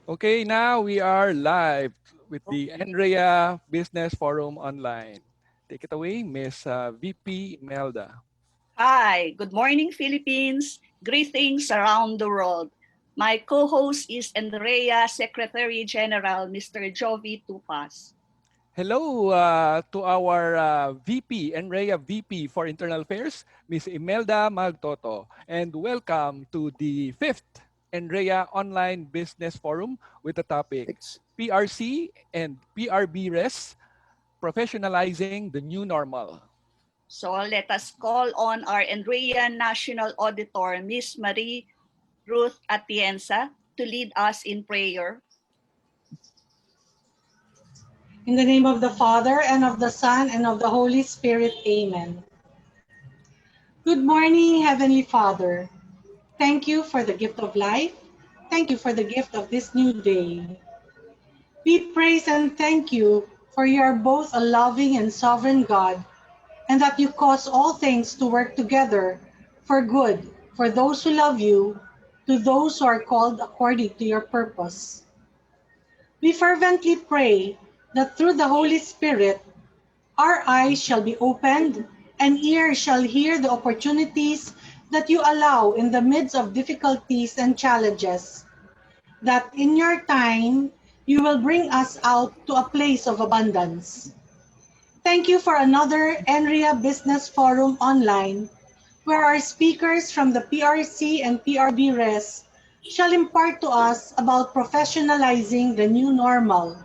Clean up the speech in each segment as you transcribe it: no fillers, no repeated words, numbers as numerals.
Okay, now we are live with the Nrea Business Forum Online. Take it away, Miss VP Imelda. Hi, good morning, Philippines. Greetings around the world. My co-host is Nrea Secretary General, Mr. Jovi Tupas. Hello to our VP, Nrea VP for Internal Affairs, Miss Imelda Magtoto. And welcome to the 5th Nrea Online Business Forum with the topic PRC and PRB-RES, Professionalizing the New Normal. So let us call on our Nrea National Auditor, Miss Marie Ruth Atienza, to lead us in prayer. In the name of the Father, and of the Son, and of the Holy Spirit. Amen. Good morning, Heavenly Father. Thank you for the gift of life. Thank you for the gift of this new day. We praise and thank you for you are both a loving and sovereign God, and that you cause all things to work together for good for those who love you, to those who are called according to your purpose. We fervently pray that through the Holy Spirit, our eyes shall be opened and ears shall hear the opportunities that you allow in the midst of difficulties and challenges, that in your time you will bring us out to a place of abundance. Thank you for another Nrea Business Forum online, where our speakers from the PRC and PRB-RES shall impart to us about professionalizing the new normal.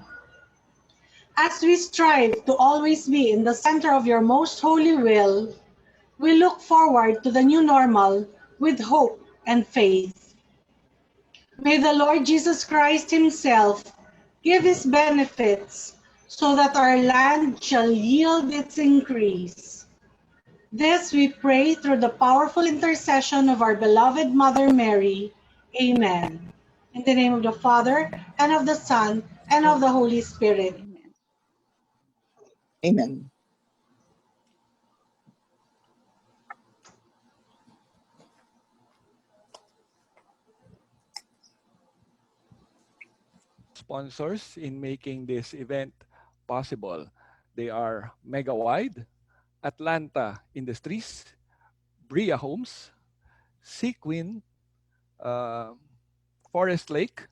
As we strive to always be in the center of your most holy will, we look forward to the new normal with hope and faith. May the Lord Jesus Christ Himself give His benefits so that our land shall yield its increase. This we pray through the powerful intercession of our beloved Mother Mary. Amen. In the name of the Father, and of the Son, and of the Holy Spirit. Amen. Amen. Sponsors in making this event possible. They are Mega Wide, Atlanta Industries, Bria Homes, Sequin, uh, Forest Lake,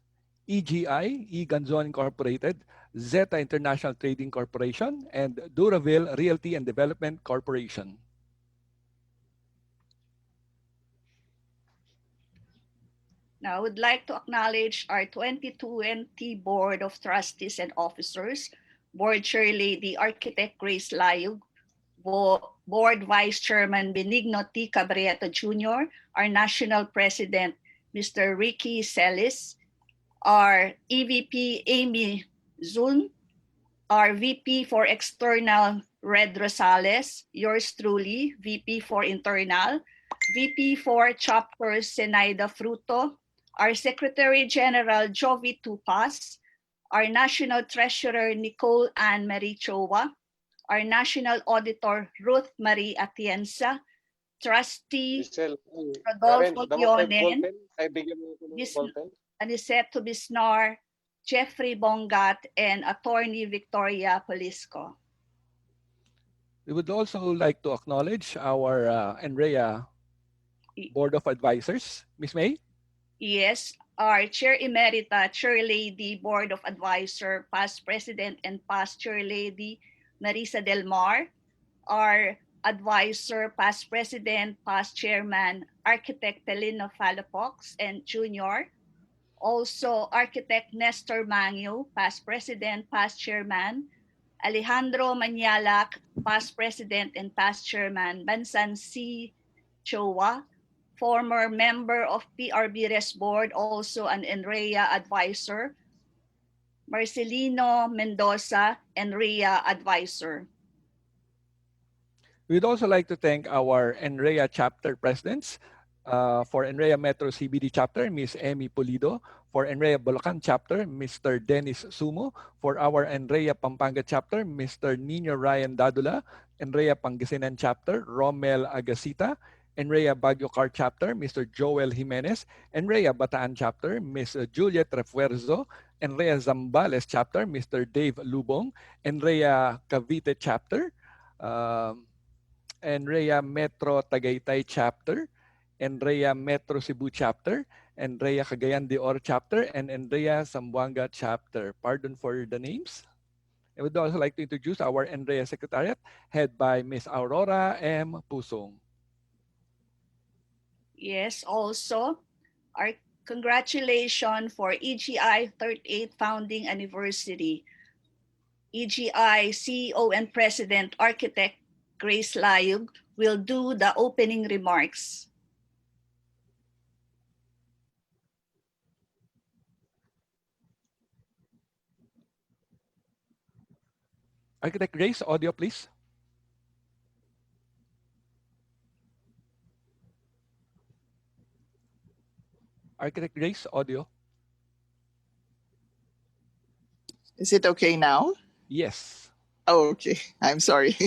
EGI, Ganzon Incorporated, Zeta International Trading Corporation, and Duraville Realty and Development Corporation. Now, I would like to acknowledge our 2020 Board of Trustees and Officers, Board Chair Lady Architect Grace Layug, Board Vice Chairman Benigno T. Cabrera Jr., our National President Mr. Ricky Celis, our EVP Amy Zun, our VP for External Red Rosales, yours truly, VP for Internal, VP for Chapter Zenaida Fruto, our Secretary General Jovi Tupas, our National Treasurer Nicole Ann Marie Chowa, our National Auditor Ruth Marie Atienza, Trustee Rodolfo Tionen, Aniceto Bisnar, Jeffrey Bongat, and Attorney Victoria Polisco. We would also like to acknowledge our NREA Board of Advisors. Ms. May? Yes, our Chair Emerita, Chair Lady, Board of Advisor, past President and past Chair Lady Marisa Del Mar, our Advisor, past President, past Chairman, Architect Telino Falapox and Junior, also Architect Nestor Mangio, past President, past Chairman, Alejandro Manyalak, past President and past Chairman, Bansan C. Chowa, former member of PRB-RES Board, also an NREA advisor, Marcelino Mendoza, NREA advisor. We'd also like to thank our NREA chapter presidents. For NREA Metro CBD chapter, Ms. Emmy Pulido. For NREA Bulacan chapter, Mr. Dennis Sumo. For our NREA Pampanga chapter, Mr. Nino Ryan Dadula. NREA Pangasinan chapter, Romel Agasita. Nrea Baguio Car Chapter, Mr. Joel Jimenez. Nrea Bataan Chapter, Ms. Juliet Refuerzo. Nrea Zambales Chapter, Mr. Dave Lubong. Nrea Cavite Chapter, um, Nrea Metro Tagaytay Chapter, Nrea Metro Cebu Chapter, Nrea Cagayan de Oro Chapter, and Nrea Zamboanga Chapter. Pardon for the names. I would also like to introduce our NREA Secretariat, head by Ms. Aurora M. Pusong. Yes, also, our congratulations for EGI 38th founding anniversary. EGI CEO and President Architect Grace Layug will do the opening remarks. Architect Grace, audio please. Architect Grace, audio. Is it okay now? Yes. Oh, okay. I'm sorry.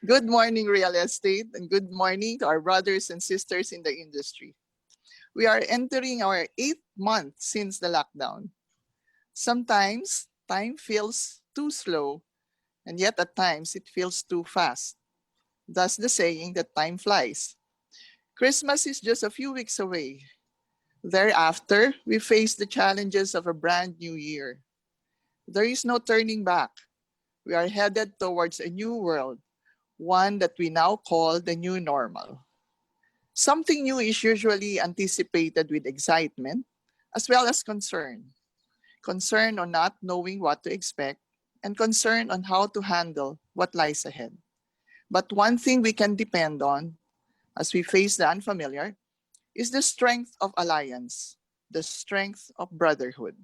Good morning, real estate, and good morning to our brothers and sisters in the industry. We are entering our 8th month since the lockdown. Sometimes time feels too slow, and yet at times it feels too fast. Thus, the saying that time flies. Christmas is just a few weeks away. Thereafter, we face the challenges of a brand new year. There is no turning back. We are headed towards a new world, one that we now call the new normal. Something new is usually anticipated with excitement as well as concern. Concern on not knowing what to expect and concern on how to handle what lies ahead. But one thing we can depend on as we face the unfamiliar is the strength of alliance, the strength of brotherhood.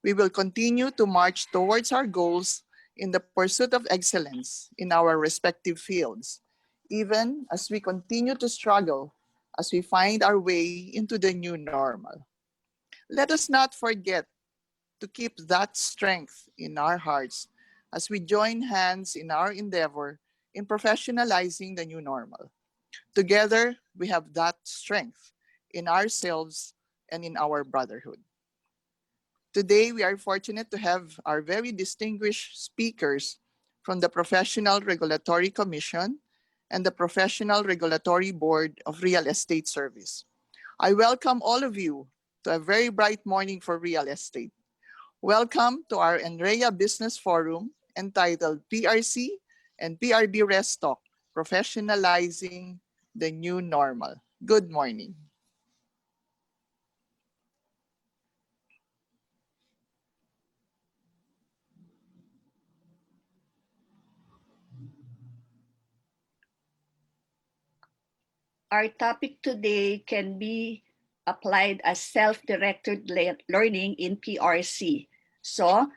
We will continue to march towards our goals in the pursuit of excellence in our respective fields, even as we continue to struggle as we find our way into the new normal. Let us not forget to keep that strength in our hearts as we join hands in our endeavor in professionalizing the new normal. Together, we have that strength in ourselves and in our brotherhood. Today, we are fortunate to have our very distinguished speakers from the Professional Regulatory Commission and the Professional Regulatory Board of Real Estate Service. I welcome all of you to a very bright morning for real estate. Welcome to our Nrea Business Forum entitled PRC and PRB Rest Talk, Professionalizing the New Normal. Good morning. Our topic today can be applied as self-directed learning in PRC. So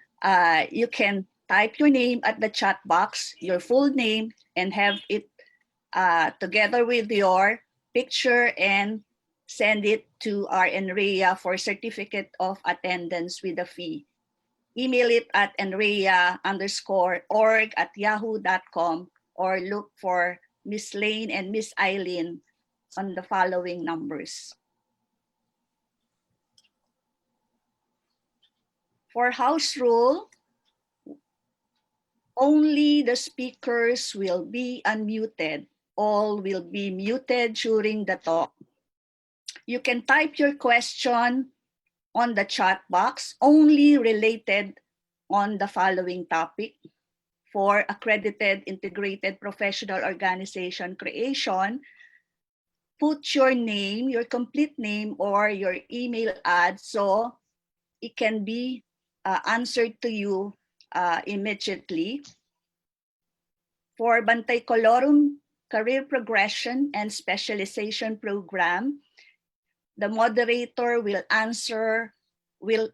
you can type your name at the chat box, your full name, and have it together with your picture and send it to our NREA for certificate of attendance with a fee. Email it at nrea_org@yahoo.com or look for Miss Lane and Miss Eileen on the following numbers. For house rule, only the speakers will be unmuted. All will be muted during the talk. You can type your question on the chat box, only related on the following topic. For accredited integrated professional organization creation, put your name, your complete name, or your email ad so it can be answered to you immediately. For Bantay Colorum Career Progression and Specialization Program, the moderator will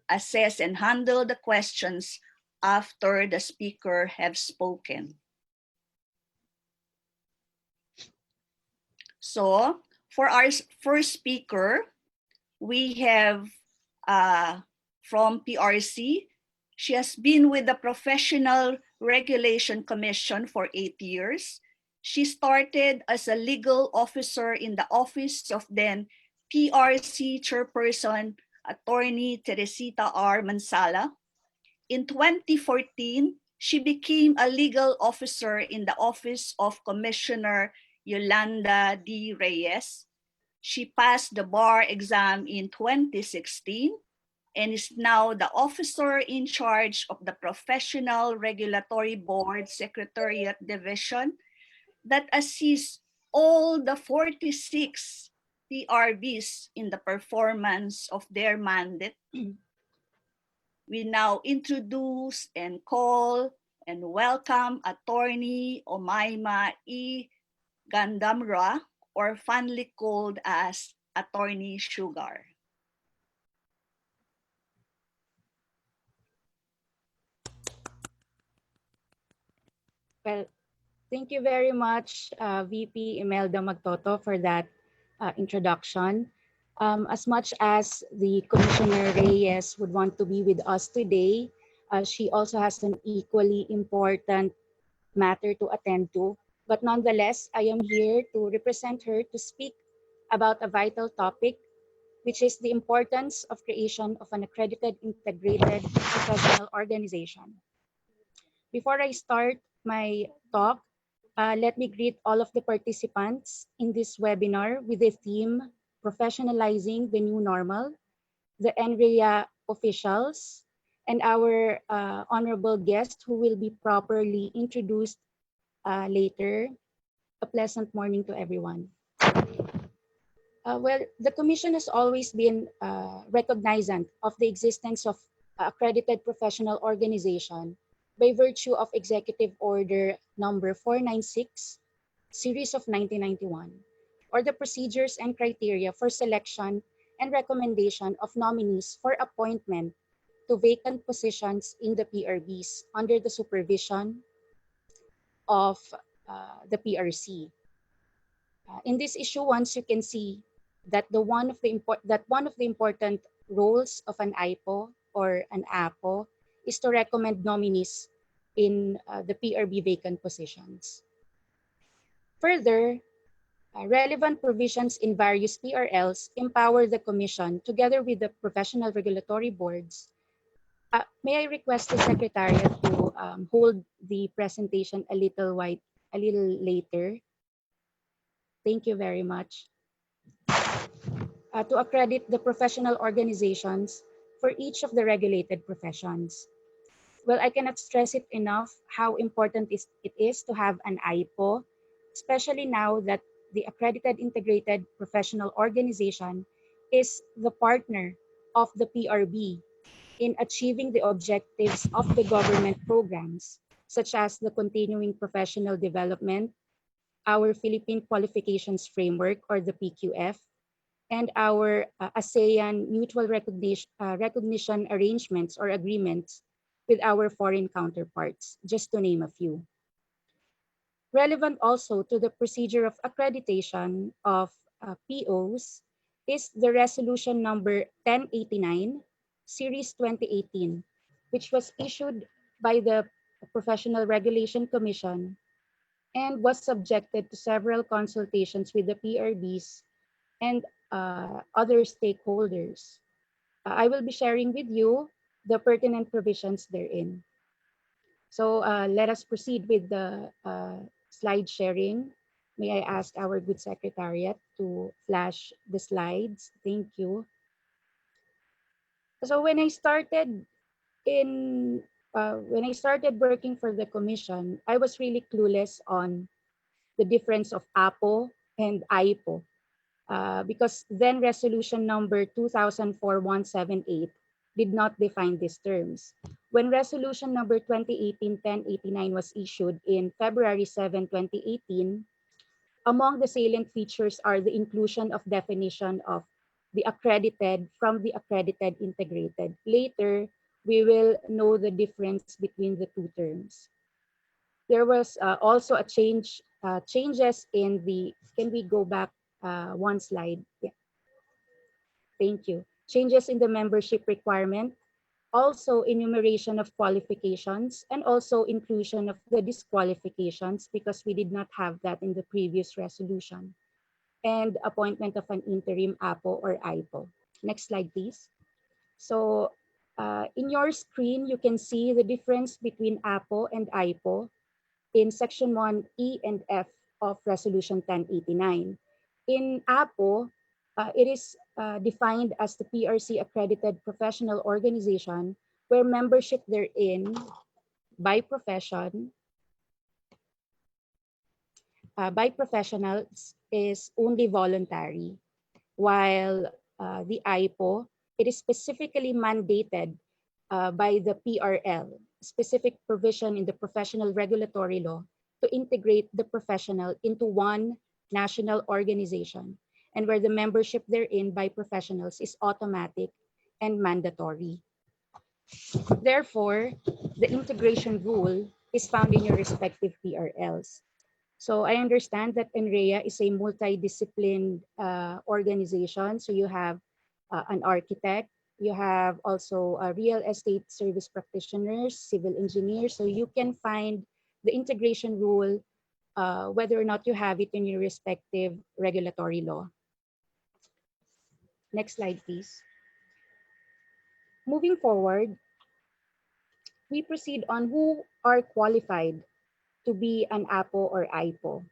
assess and handle the questions after the speaker have spoken. So for our first speaker, we have from PRC. She has been with the Professional Regulation Commission for 8 years. She started as a legal officer in the office of then PRC chairperson, attorney Teresita R. Mansala. In 2014, she became a legal officer in the office of Commissioner Yolanda D. Reyes. She passed the bar exam in 2016 and is now the officer in charge of the Professional Regulatory Board Secretariat Division that assists all the 46 PRBs in the performance of their mandate. We now introduce and call and welcome Attorney Omaima E. Gandamra, or fondly called as Attorney Sugar. Well, thank you very much, VP Imelda Magtoto, for that introduction. As much as the Commissioner Reyes would want to be with us today, she also has an equally important matter to attend to. But nonetheless, I am here to represent her to speak about a vital topic, which is the importance of creation of an accredited integrated professional organization. Before I start my talk, let me greet all of the participants in this webinar with the theme Professionalizing the New Normal, the NREA officials, and our honorable guest who will be properly introduced later. A pleasant morning to everyone. Well, the Commission has always been recognizant of the existence of accredited professional organization by virtue of Executive Order number 496, series of 1991, or the procedures and criteria for selection and recommendation of nominees for appointment to vacant positions in the PRBs under the supervision of the PRC. In this issue, once you can see that one of the important roles of an IPO or an APO is to recommend nominees in the PRB vacant positions. Further, relevant provisions in various PRLs empower the Commission together with the professional regulatory boards. May I request the Secretariat to hold the presentation a little later? Thank you very much. To accredit the professional organizations for each of the regulated professions. Well, I cannot stress it enough how important it is to have an IPO, especially now that the accredited integrated professional organization is the partner of the PRB in achieving the objectives of the government programs, such as the continuing professional development, our Philippine Qualifications Framework or the PQF, and our ASEAN mutual recognition arrangements or agreements with our foreign counterparts, just to name a few. Relevant also to the procedure of accreditation of POs is the resolution number 1089, series 2018, which was issued by the Professional Regulation Commission and was subjected to several consultations with the PRBs and other stakeholders. I will be sharing with you the pertinent provisions therein. So let us proceed with the slide sharing. May I ask our good secretariat to flash the slides? Thank you. So in when I started working for the commission, I was really clueless on the difference of APO and IPO. Because then resolution number 2004-178 did not define these terms. When resolution number 2018-1089 was issued in February 7, 2018, among the salient features are the inclusion of definition of the accredited from the accredited integrated. Later, we will know the difference between the two terms. There was also a changes in the, can we go back one slide? Yeah, thank you. Changes in the membership requirement also enumeration of qualifications, and also inclusion of the disqualifications because we did not have that in the previous resolution, and appointment of an interim APO or IPO. Next slide, please. So in your screen, you can see the difference between APO and IPO in section 1E and F of resolution 1089. In APO, it is defined as the PRC accredited professional organization where membership therein by profession by professionals is only voluntary, while the IPO, it is specifically mandated by the PRL, specific provision in the professional regulatory law to integrate the professional into one national organization, and where the membership therein by professionals is automatic and mandatory. Therefore, the integration rule is found in your respective PRLs. So I understand that NREA is a multidisciplined organization. So you have an architect, you have also real estate service practitioners, civil engineers. So you can find the integration rule whether or not you have it in your respective regulatory law. Next slide, please. Moving forward, we proceed on who are qualified to be an APO or IPO.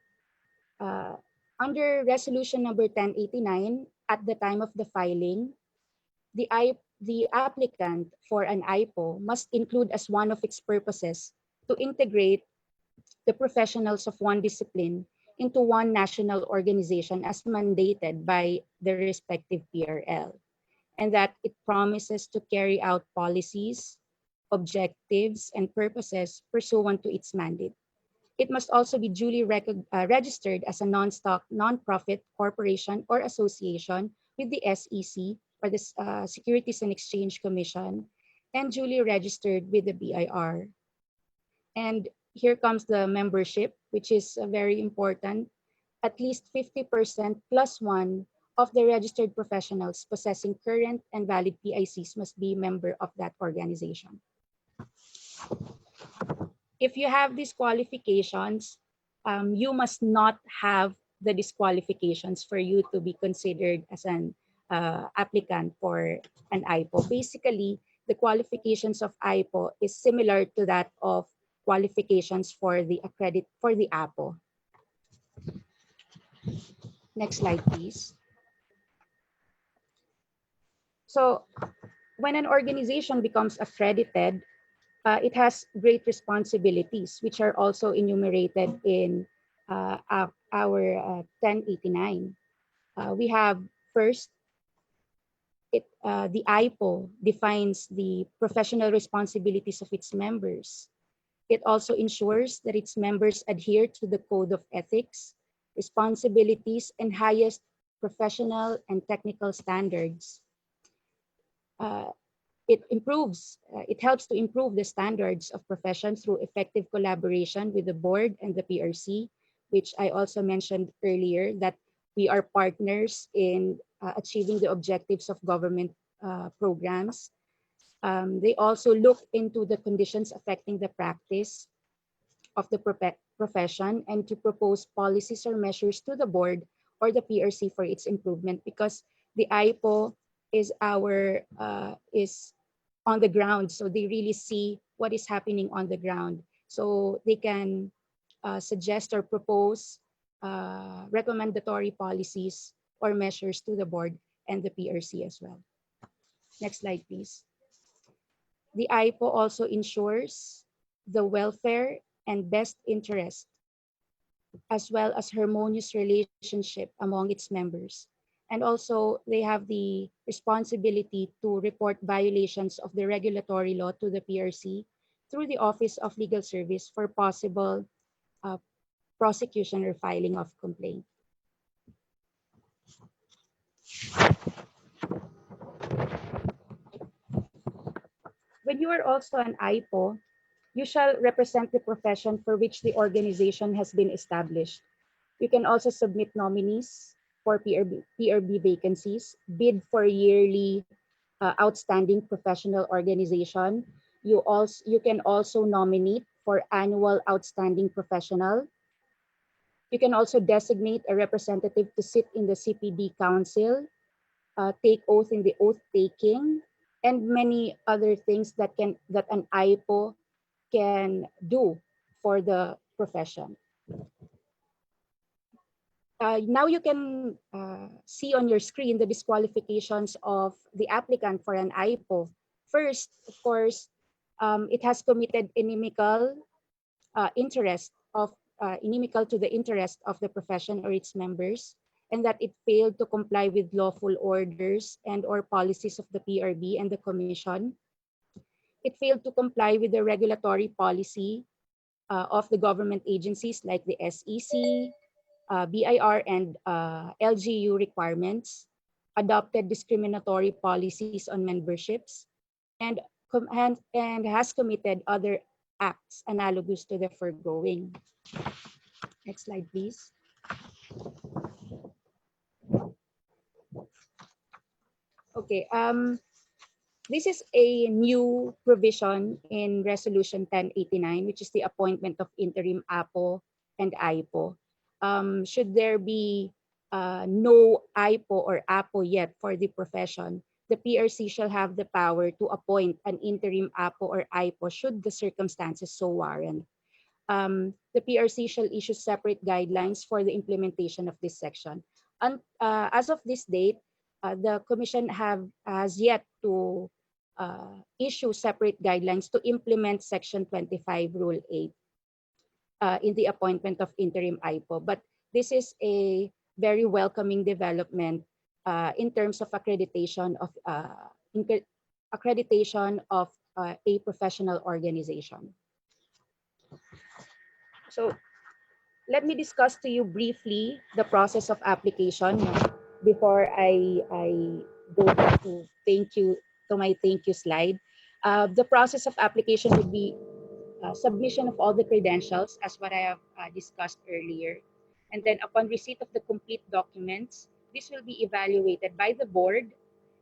Uh, Under resolution number 1089, at the time of the filing, the applicant for an IPO must include as one of its purposes to integrate the professionals of one discipline into one national organization as mandated by the respective PRL, and that it promises to carry out policies, objectives, and purposes pursuant to its mandate. It must also be duly registered as a non-stock, non-profit corporation or association with the SEC or the Securities and Exchange Commission, and duly registered with the BIR. And here comes the membership, which is very important. At least 50% plus one of the registered professionals possessing current and valid PICs must be member of that organization. If you have these qualifications, you must not have the disqualifications for you to be considered as an applicant for an IPO. Basically, the qualifications of IPO is similar to that of qualifications for the APO. Next slide, please. So when an organization becomes accredited, it has great responsibilities, which are also enumerated in our 1089. We have first, the IPO defines the professional responsibilities of its members. It also ensures that its members adhere to the code of ethics, responsibilities, and highest professional and technical standards. Uh, it helps to improve the standards of profession through effective collaboration with the board and the PRC, which I also mentioned earlier that we are partners in achieving the objectives of government programs. They also look into the conditions affecting the practice of the profession and to propose policies or measures to the board or the PRC for its improvement, because the IPO is on the ground, so they really see what is happening on the ground, so they can suggest or propose recommendatory policies or measures to the board and the PRC as well. Next slide, please. The IPO also ensures the welfare and best interest as well as harmonious relationship among its members. And also, they have the responsibility to report violations of the regulatory law to the PRC through the Office of Legal Service for possible uh, prosecution or filing of complaint. When you are also an IPO, you shall represent the profession for which the organization has been established. You can also submit nominees for PRB vacancies, bid for yearly outstanding professional organization. You can also nominate for annual outstanding professional. You can also designate a representative to sit in the CPD Council, take oath in the oath taking, and many other things that an IPO can do for the profession. Now you can see on your screen the disqualifications of the applicant for an IPO. First, of course, it has committed inimical to the interest of the profession or its members, and that it failed to comply with lawful orders and or policies of the PRB and the Commission. It failed to comply with the regulatory policy of the government agencies like the SEC, BIR, and LGU requirements, adopted discriminatory policies on memberships, and, and has committed other acts analogous to the foregoing. Next slide, please. Okay, this is a new provision in Resolution 1089, which is the appointment of interim APO and IPO. Should there be no IPO or APO yet for the profession, the PRC shall have the power to appoint an interim APO or IPO should the circumstances so warrant. The PRC shall issue separate guidelines for the implementation of this section. And as of this date, the Commission has yet to issue separate guidelines to implement Section 25, Rule 8 in the appointment of interim IPO. But this is a very welcoming development in terms of accreditation of a professional organization. So let me discuss to you briefly the process of application before I go to my thank you slide. The process of application would be submission of all the credentials as what I have discussed earlier. And then upon receipt of the complete documents, this will be evaluated by the board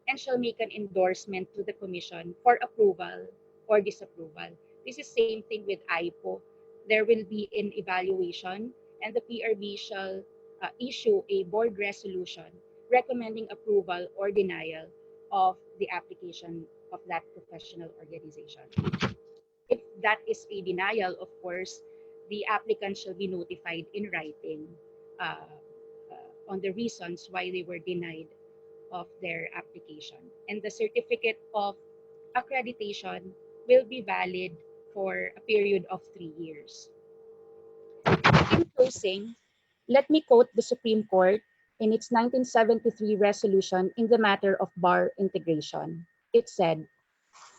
and shall make an endorsement to the commission for approval or disapproval. This is same thing with IPO. There will be an evaluation and the PRB shall issue a board resolution recommending approval or denial of the application of that professional organization. If that is a denial, of course, the applicant shall be notified in writing uh, on the reasons why they were denied of their application. And the certificate of accreditation will be valid for a period of 3 years. In closing, let me quote the Supreme Court in its 1973 resolution in the matter of bar integration. It said,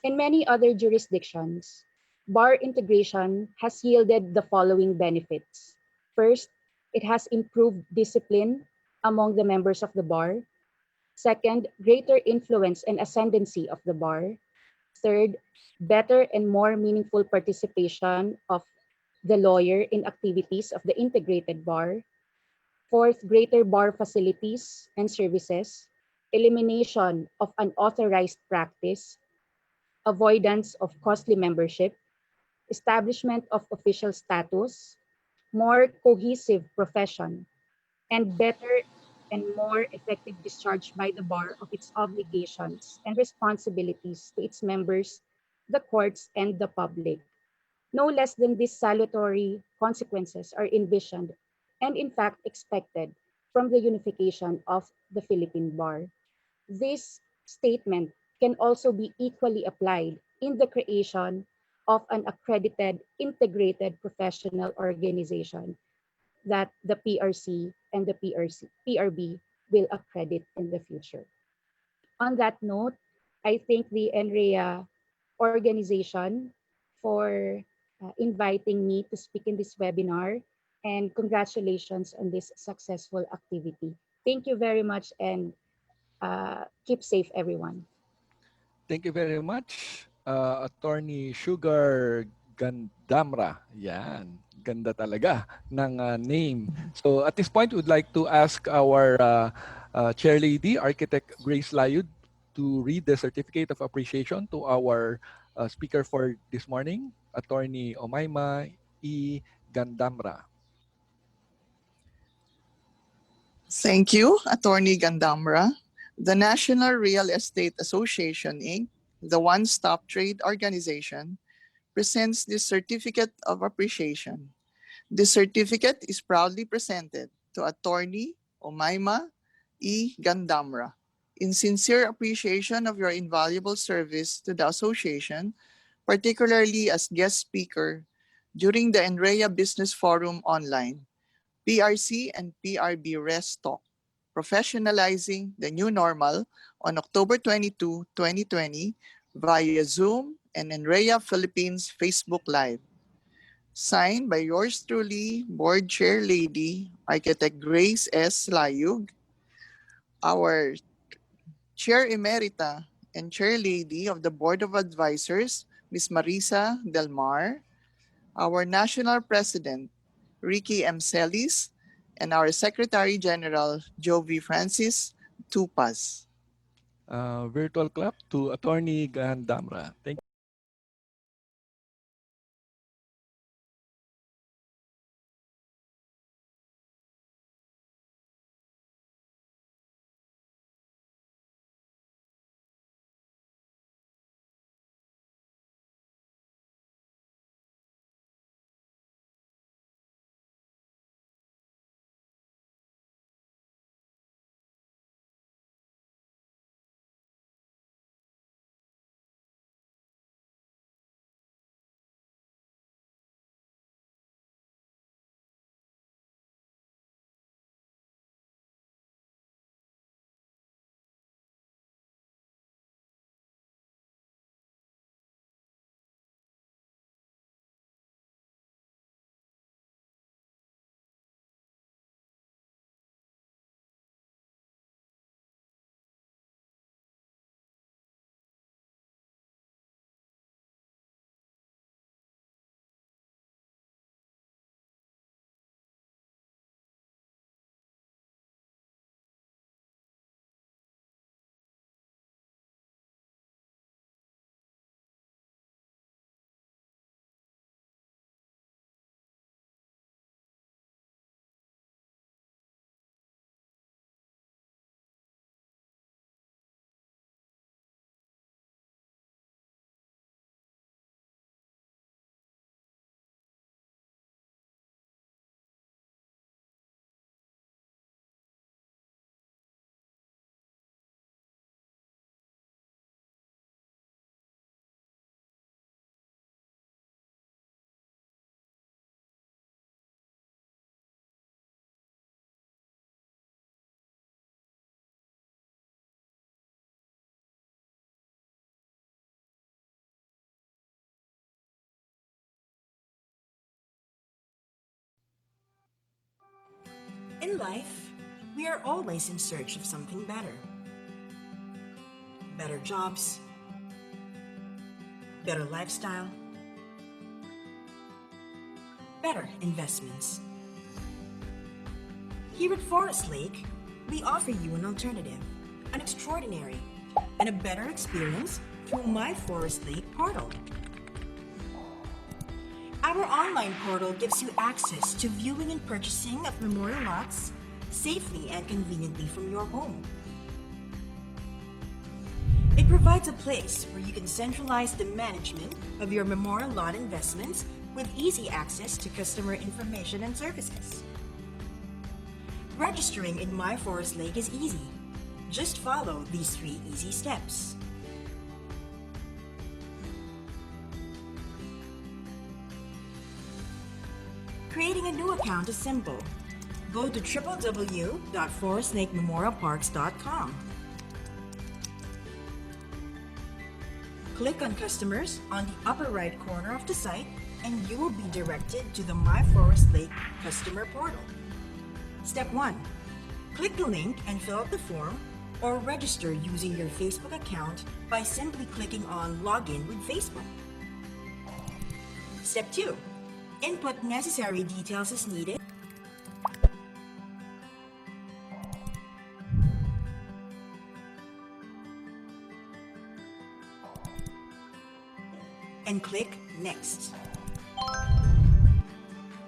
in many other jurisdictions, bar integration has yielded the following benefits. First, it has improved discipline among the members of the bar. Second, greater influence and ascendancy of the bar. Third, better and more meaningful participation of the lawyer in activities of the integrated bar. Fourth, greater bar facilities and services. Elimination of unauthorized practice. Avoidance of costly membership. Establishment of official status. More cohesive profession, and better and more effective discharge by the bar of its obligations and responsibilities to its members, the courts, and the public. No less than these salutary consequences are envisioned and in fact expected from the unification of the Philippine bar. This statement can also be equally applied in the creation of an accredited integrated professional organization that the PRC and the PRB will accredit in the future. On that note, I thank the NREA organization for inviting me to speak in this webinar, and congratulations on this successful activity. Thank you very much, and keep safe, everyone. Thank you very much, Attorney Sugar Gandamra. Yan, ganda talaga ng name. So at this point, we'd like to ask our chair lady, Architect Grace Layud, to read the certificate of appreciation to our speaker for this morning, Attorney Omaima E. Gandamra. Thank you, Attorney Gandamra. The National Real Estate Association, Inc., the one-stop trade organization, presents this certificate of appreciation. This certificate is proudly presented to Attorney Omaima E. Gandamra in sincere appreciation of your invaluable service to the association, particularly as guest speaker during the Nrea Business Forum Online, PRC and PRB Rest Talk, Professionalizing the New Normal on October 22, 2020 via Zoom and Nrea Philippines Facebook Live. Signed by yours truly, Board Chair Lady, Architect Grace S. Layug, our Chair Emerita and Chair Lady of the Board of Advisors, Ms. Marisa Del Mar, our National President, Ricky M. Celis, and our Secretary General, Jovi Francis Tupas. Virtual clap to Attorney Gandamra. Thank In life, we are always in search of something better. Better jobs, better lifestyle, better investments. Here at Forest Lake, we offer you an alternative, an extraordinary, and a better experience through My Forest Lake portal. Our online portal gives you access to viewing and purchasing of memorial lots safely and conveniently from your home. It provides a place where you can centralize the management of your memorial lot investments with easy access to customer information and services. Registering in My Forest Lake is easy. Just follow these 3 easy steps. Creating a new account is simple. Go to www.forestlakememorialparks.com. Click on Customers on the upper right corner of the site and you will be directed to the My Forest Lake customer portal. Step 1. Click the link and fill out the form or register using your Facebook account by simply clicking on Login with Facebook. Step 2. Input necessary details as needed. and click Next.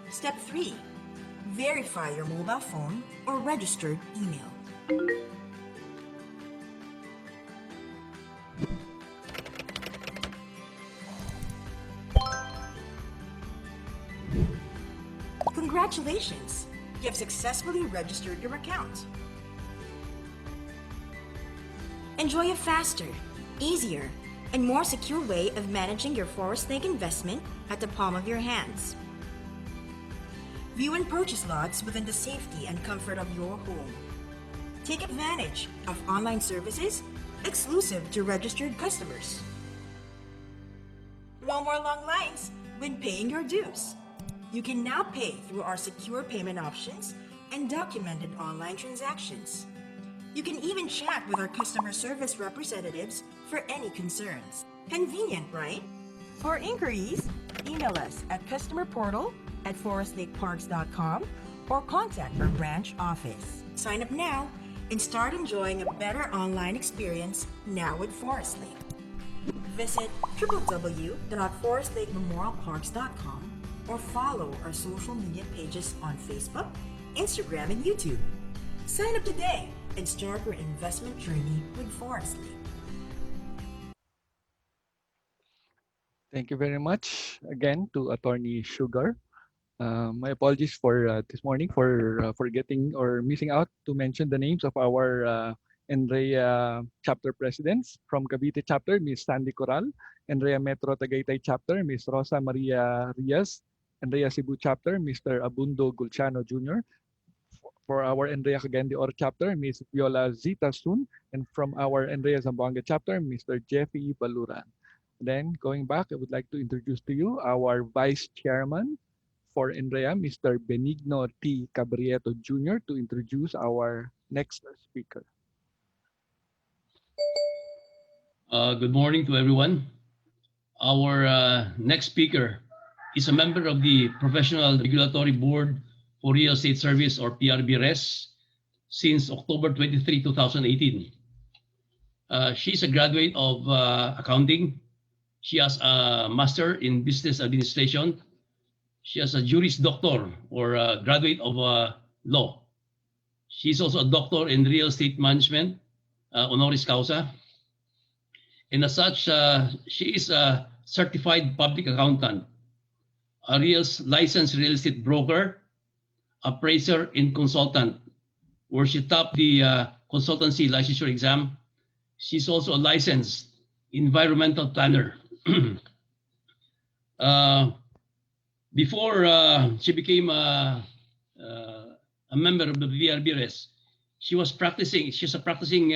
Step 3. Verify your mobile phone or registered email. Congratulations! You have successfully registered your account. Enjoy a faster, easier, and more secure way of managing your Forest Lake investment at the palm of your hands. View and purchase lots within the safety and comfort of your home. Take advantage of online services exclusive to registered customers. No more long lines when paying your dues. You can now pay through our secure payment options and documented online transactions. You can even chat with our customer service representatives for any concerns. Convenient, right? For inquiries, email us at customerportal@forestlakeparks.com or contact our branch office. Sign up now and start enjoying a better online experience now with Forest Lake. Visit www.forestlakememorialparks.com or follow our social media pages on Facebook, Instagram, and YouTube. Sign up today and start your investment journey with Forest Lake. Thank you very much again to Attorney Sugar. My apologies for this morning for getting or missing out to mention the names of our NREA chapter presidents. From Cavite chapter, Ms. Sandy Coral; NREA Metro Tagaytay chapter, Ms. Rosa Maria Rias; NREA Cebu chapter, Mr. Abundo Gulciano Jr.; for our NREA Cagayan de Oro chapter, Ms. Viola Zita Sun; and from our NREA Zamboanga chapter, Mr. Jeffy Baluran. Then going back, I would like to introduce to you our Vice Chairman for NREA, Mr. Benigno T. Cabrieto Jr., to introduce our next speaker. Good morning to everyone. Our next speaker is a member of the Professional Regulatory Board for Real Estate Service, or PRBRES, since October 23, 2018. She's a graduate of accounting. She has a master in business administration. She has a Juris Doctor, or graduate of law. She's also a doctor in real estate management, honoris causa. And as such, she is a certified public accountant, a licensed real estate broker, appraiser, and consultant, where she topped the consultancy licensure exam. She's also a licensed environmental planner. uh, Before she became a member of the VRBRS, she's a practicing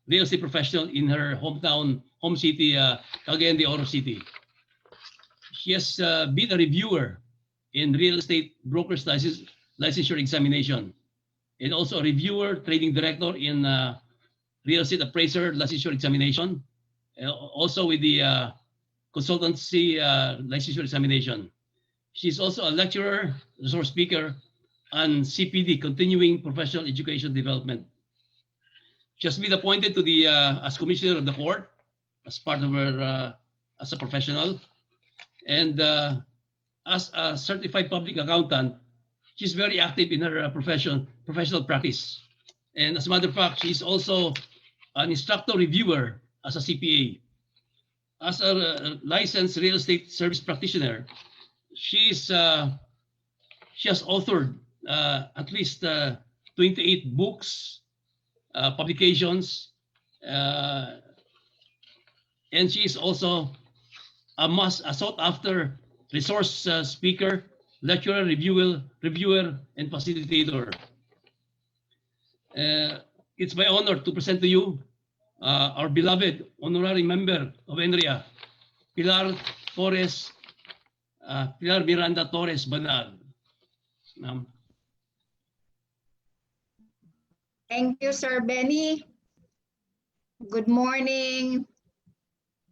real estate professional in her home city, Cagayan de Oro City. She has been a reviewer in real estate broker's licensure examination, and also a reviewer, trading director in real estate appraiser licensure examination, also with the consultancy licensure examination. She's also a lecturer, resource speaker, and CPD, continuing professional education development. She has been appointed to the as commissioner of the court as part of her as a professional, and as a certified public accountant, she's very active in her professional practice. And as a matter of fact, she's also an instructor reviewer as a CPA. As a licensed real estate service practitioner, she's she has authored at least 28 books, publications, uh, and she is also a sought-after resource speaker, lecturer, reviewer, and facilitator. It's my honor to present to you our beloved honorary member of NREA, Pilar Torres, Pilar Miranda Torres Banal. Ma'am. Thank you, Sir Benny. Good morning,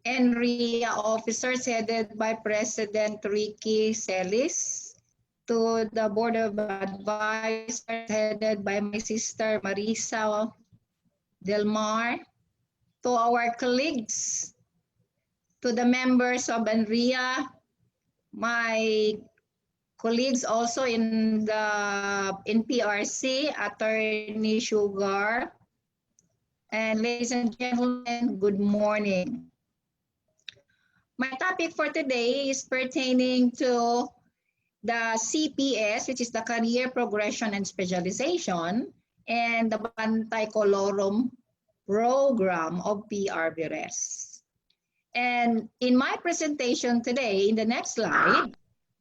NREA officers headed by President Ricky Celis, to the Board of Advisors headed by my sister Marisa Del Mar, to our colleagues to the members of Nrea, my colleagues also in PRC, Attorney Sugar, and ladies and gentlemen, good morning. My topic for today is pertaining to the CPS, which is the Career Progression and Specialization, and the Bantay Colorum program of PRBRES. And in my presentation today, in the next slide,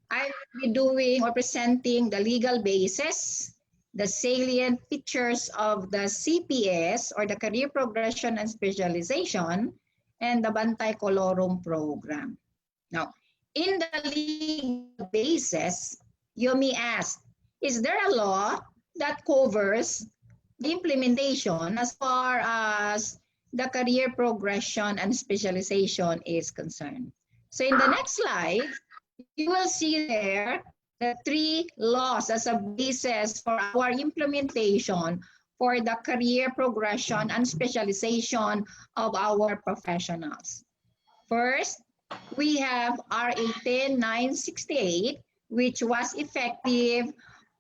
I will be doing or presenting the legal basis, the salient features of the CPS or the Career Progression and Specialization, and the Bantay Colorum program. Now, in the legal basis, you may ask, is there a law that covers the implementation as far as the career progression and specialization is concerned? So in the next slide, you will see there the three laws as a basis for our implementation for the career progression and specialization of our professionals. First, we have RA 10968, which was effective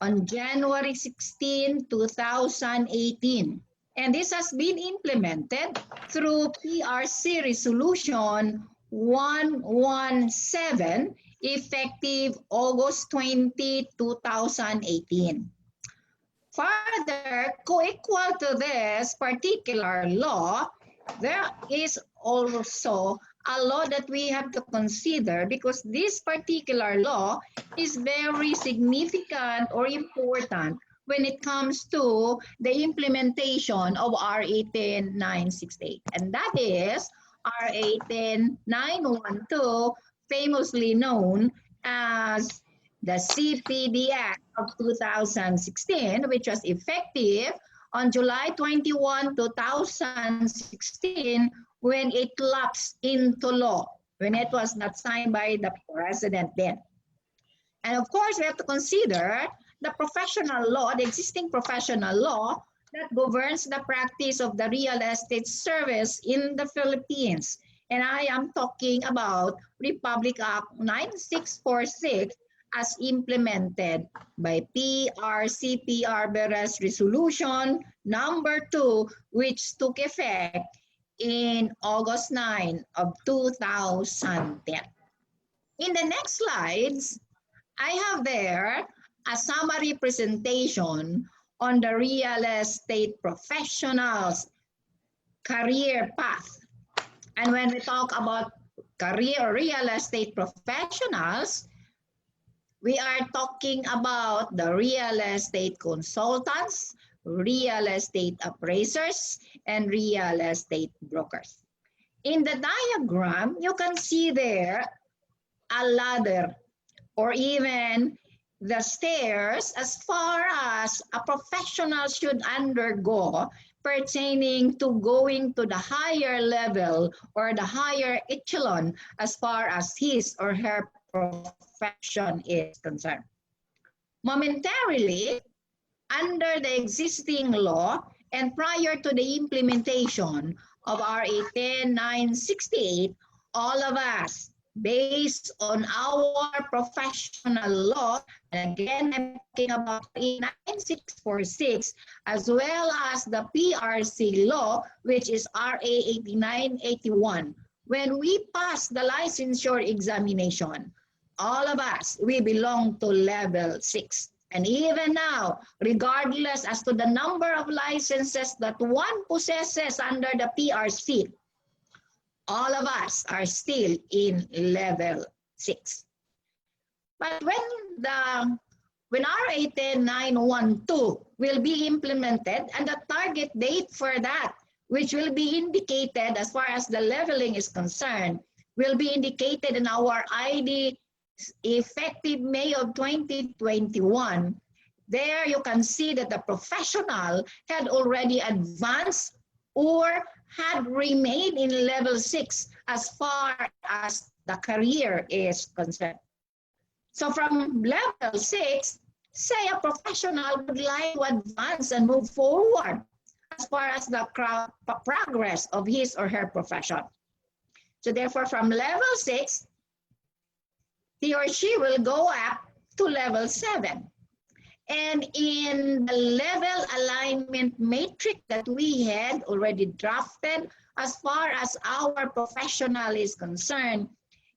on January 16, 2018. And this has been implemented through PRC Resolution 117, effective August 20, 2018. Further, co-equal to this particular law, there is also a law that we have to consider because this particular law is very significant or important when it comes to the implementation of RA 10968. And that is RA 10912, famously known as the CPD Act of 2016, which was effective on July 21, 2016, when it lapsed into law, when it was not signed by the president then. And of course, we have to consider the professional law, the existing professional law that governs the practice of the real estate service in the Philippines. And I am talking about Republic Act 9646 as implemented by PRC/PRBRES Resolution number 2, which took effect in August 9 of 2010. In the next slides, I have there a summary presentation on the real estate professionals' career path. And when we talk about career real estate professionals, we are talking about the real estate consultants, real estate appraisers, and real estate brokers. In the diagram, you can see there a ladder or even the stairs as far as a professional should undergo pertaining to going to the higher level or the higher echelon as far as his or her profession is concerned. Momentarily, under the existing law and prior to the implementation of RA 10968, all of us, based on our professional law, and again, I'm talking about RA 9646, as well as the PRC law, which is RA 8981. When we pass the licensure examination, all of us, we belong to level 6. And even now, regardless as to the number of licenses that one possesses under the PRC, all of us are still in level 6. But when RA 10912 will be implemented and the target date for that, which will be indicated as far as the leveling is concerned, will be indicated in our ID effective May of 2021, there you can see that the professional had already advanced or had remained in level 6 as far as the career is concerned. So from level 6, say a professional would like to advance and move forward as far as the progress of his or her profession. So therefore, from level 6, he or she will go up to level 7. And in the level alignment matrix that we had already drafted, as far as our professional is concerned,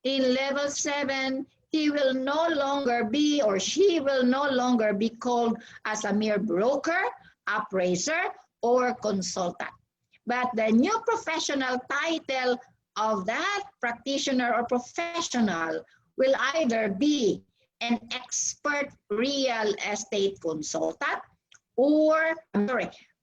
in level 7, he will no longer be, or she will no longer be called as a mere broker, appraiser, or consultant. But the new professional title of that practitioner or professional will either be an expert real estate consultant, or,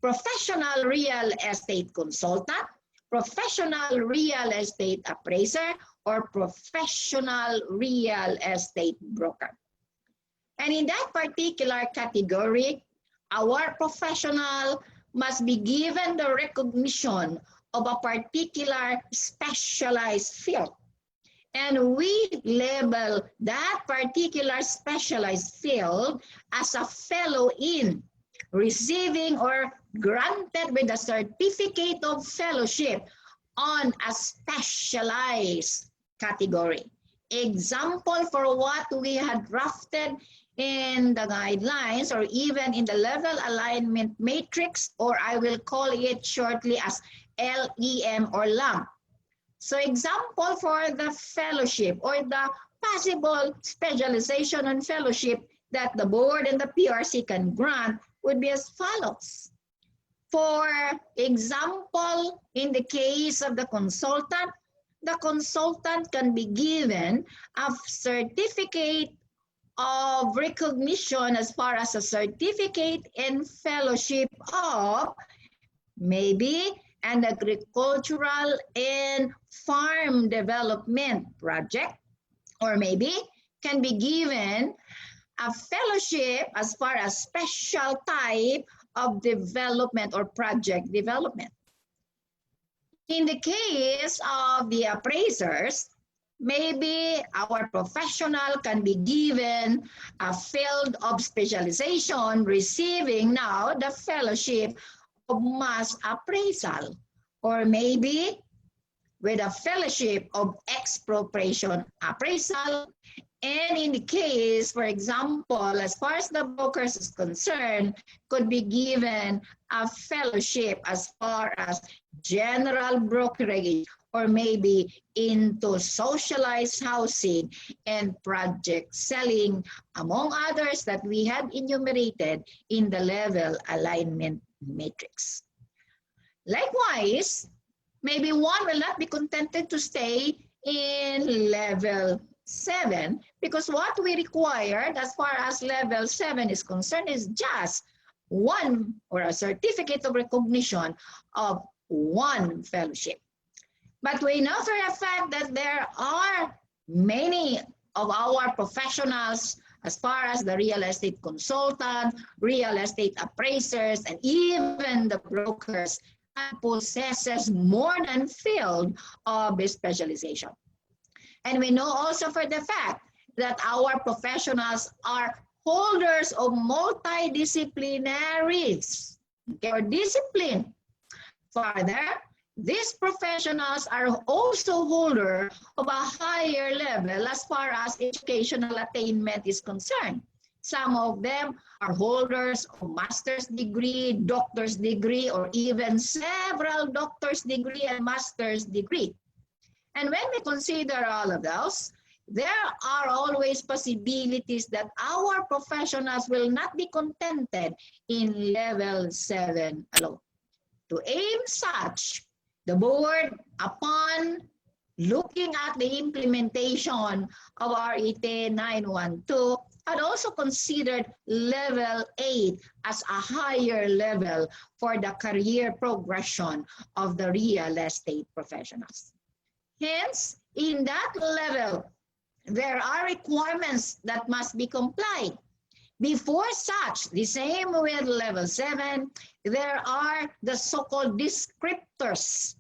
professional real estate consultant, professional real estate appraiser, or professional real estate broker. And in that particular category, our professional must be given the recognition of a particular specialized field. And we label that particular specialized field as a fellow in, receiving or granted with a certificate of fellowship on a specialized category. Example for what we had drafted in the guidelines, or even in the level alignment matrix, or I will call it shortly as LEM or LAM. So example for the fellowship or the possible specialization and fellowship that the board and the PRC can grant would be as follows. For example, in the case of the consultant can be given a certificate of recognition as far as a certificate and fellowship of maybe an agricultural and farm development project, or maybe can be given a fellowship as far as special type of development or project development. In the case of the appraisers, maybe our professional can be given a field of specialization, receiving now the fellowship of mass appraisal, or maybe with a fellowship of expropriation appraisal. And in the case, for example, as far as the brokers is concerned, could be given a fellowship as far as general brokerage, or maybe into socialized housing and project selling, among others that we have enumerated in the level alignment matrix. Likewise, maybe one will not be contented to stay in level 7, because what we required as far as level 7 is concerned is just one, or a certificate of recognition of one fellowship. But we know for a fact that there are many of our professionals as far as the real estate consultant, real estate appraisers, and even the brokers that possesses more than field of specialization. And we know also for the fact that our professionals are holders of multidisciplinaries, or discipline. Further, these professionals are also holder of a higher level as far as educational attainment is concerned. Some of them are holders of master's degree, doctor's degree, or even several doctor's degree and master's degree. And when we consider all of those, there are always possibilities that our professionals will not be contented in level 7 alone. To aim such, the board, upon looking at the implementation of RET 912, had also considered level 8 as a higher level for the career progression of the real estate professionals. Hence, in that level, there are requirements that must be complied. Before such, the same with level 7, there are the so-called descriptors.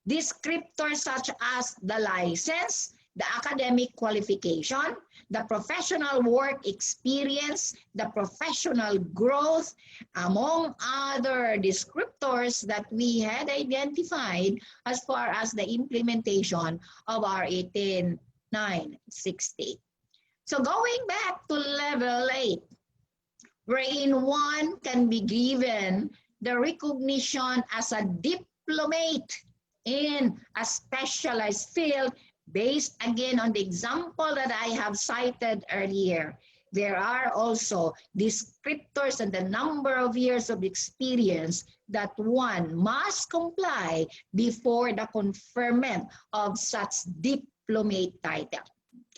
Descriptors such as the license, the academic qualification, the professional work experience, the professional growth, among other descriptors that we had identified as far as the implementation of our 18960. So going back to level 8, wherein one can be given the recognition as a diplomate in a specialized field based again on the example that I have cited earlier. There are also descriptors and the number of years of experience that one must comply before the conferment of such diplomate title.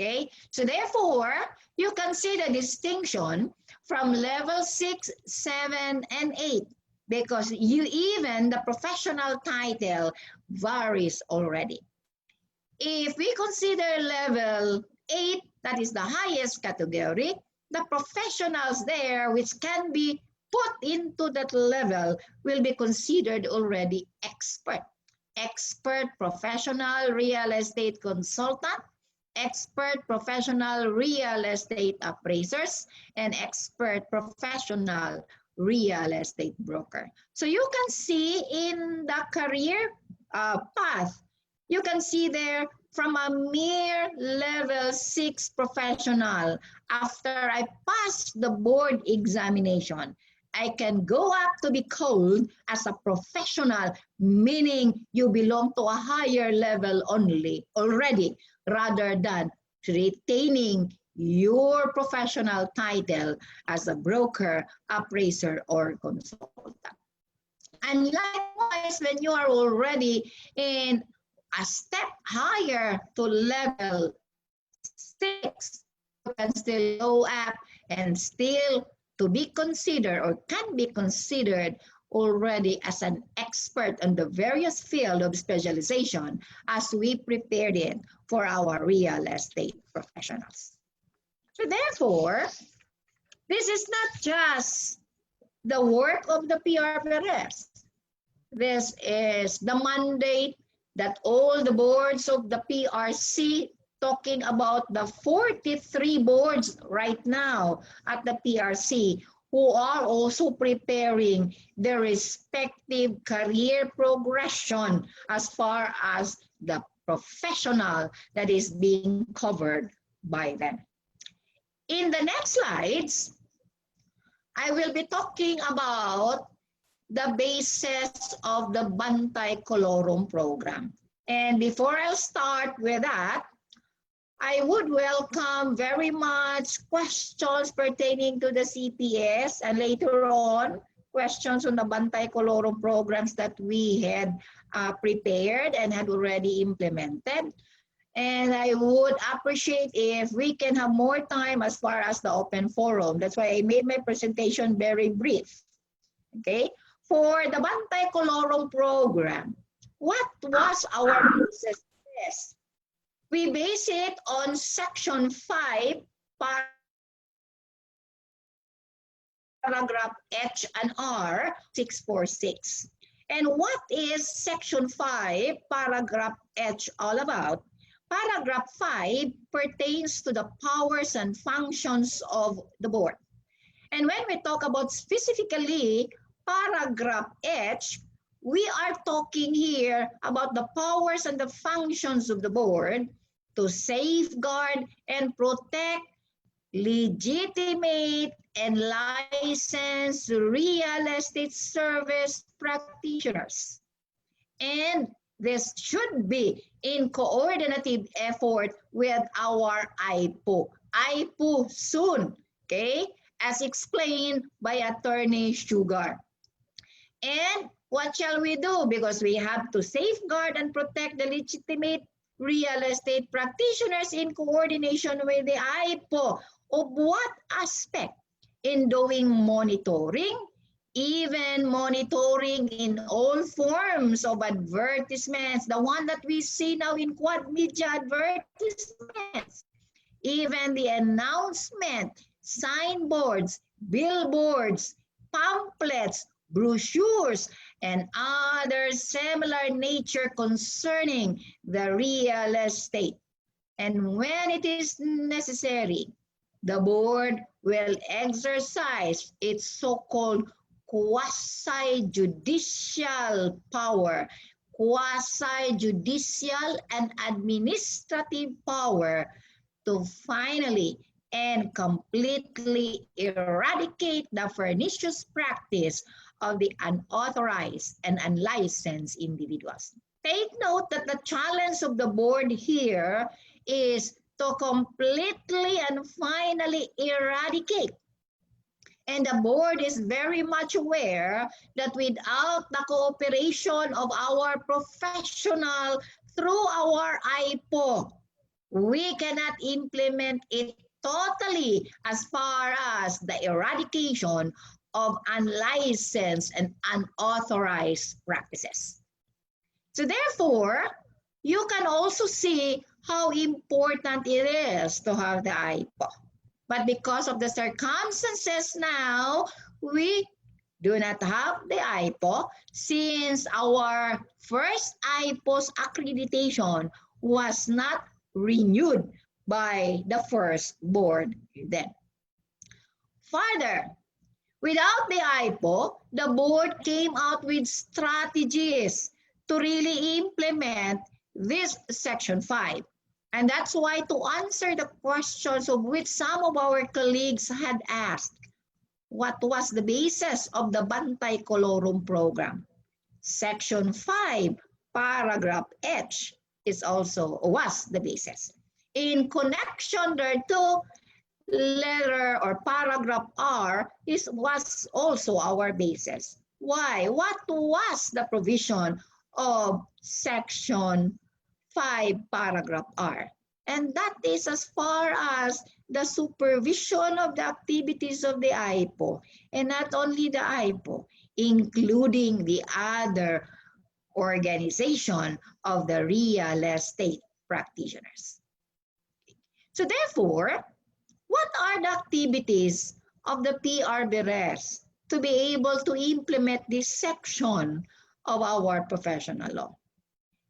Okay, so therefore, you can see the distinction from level 6, 7, and 8 because even the professional title varies already. If we consider level 8, that is the highest category, the professionals there which can be put into that level will be considered already expert. Expert professional real estate consultant, expert professional real estate appraisers, and expert professional real estate broker. So you can see in the career path, you can see there from a mere level 6 professional, after I pass the board examination, I can go up to be called as a professional, meaning you belong to a higher level only already, rather than retaining your professional title as a broker, appraiser, or consultant. And likewise, when you are already in a step higher to level 6, you can still go up and still to be considered or can be considered already as an expert on the various field of specialization as we prepared it for our real estate professionals. So therefore, this is not just the work of the PRPRS. This is the mandate that all the boards of the PRC, talking about the 43 boards right now at the PRC, who are also preparing their respective career progression as far as the professional that is being covered by them. In the next slides, I will be talking about the basis of the Bantay Colorum program. And before I'll start with that, I would welcome very much questions pertaining to the CPS and later on questions on the Bantay Colorum programs that we had prepared and had already implemented. And I would appreciate if we can have more time as far as the open forum. That's why I made my presentation very brief. Okay, for the Bantay Colorum program, what was our basis test? We base it on section 5, paragraph H and R 646. And what is section 5, paragraph H all about? Paragraph 5 pertains to the powers and functions of the board. And when we talk about specifically paragraph H, we are talking here about the powers and the functions of the board to safeguard and protect legitimate and licensed real estate service practitioners. And this should be in coordinative effort with our IPO. IPO soon, okay? As explained by Attorney Sugar. And what shall we do? Because we have to safeguard and protect the legitimate real estate practitioners in coordination with the IPO. Of what aspect? In doing monitoring, even monitoring in all forms of advertisements, the one that we see now in quad media advertisements, even the announcement, signboards, billboards, pamphlets, brochures, and other similar nature concerning the real estate. And when it is necessary, the board will exercise its so-called quasi-judicial power, quasi-judicial and administrative power to finally and completely eradicate the pernicious practice of the unauthorized and unlicensed individuals. Take note that the challenge of the board here is to completely and finally eradicate. And the board is very much aware that without the cooperation of our professional through our IPO, we cannot implement it totally as far as the eradication of unlicensed and unauthorized practices. So therefore, you can also see how important it is to have the IPO. But because of the circumstances now, we do not have the IPO since our first IPO's accreditation was not renewed by the first board then. Further, without the IPO, the board came out with strategies to really implement this Section 5. And that's why to answer the questions of which some of our colleagues had asked, what was the basis of the Bantay Colorum program? Section 5, paragraph H was the basis. In connection thereto, letter or paragraph R was also our basis. Why? What was the provision of section 5 paragraph R? And that is as far as the supervision of the activities of the IPO, and not only the IPO, including the other organization of the real estate practitioners. So therefore, what are the activities of the PRBRES to be able to implement this section of our professional law?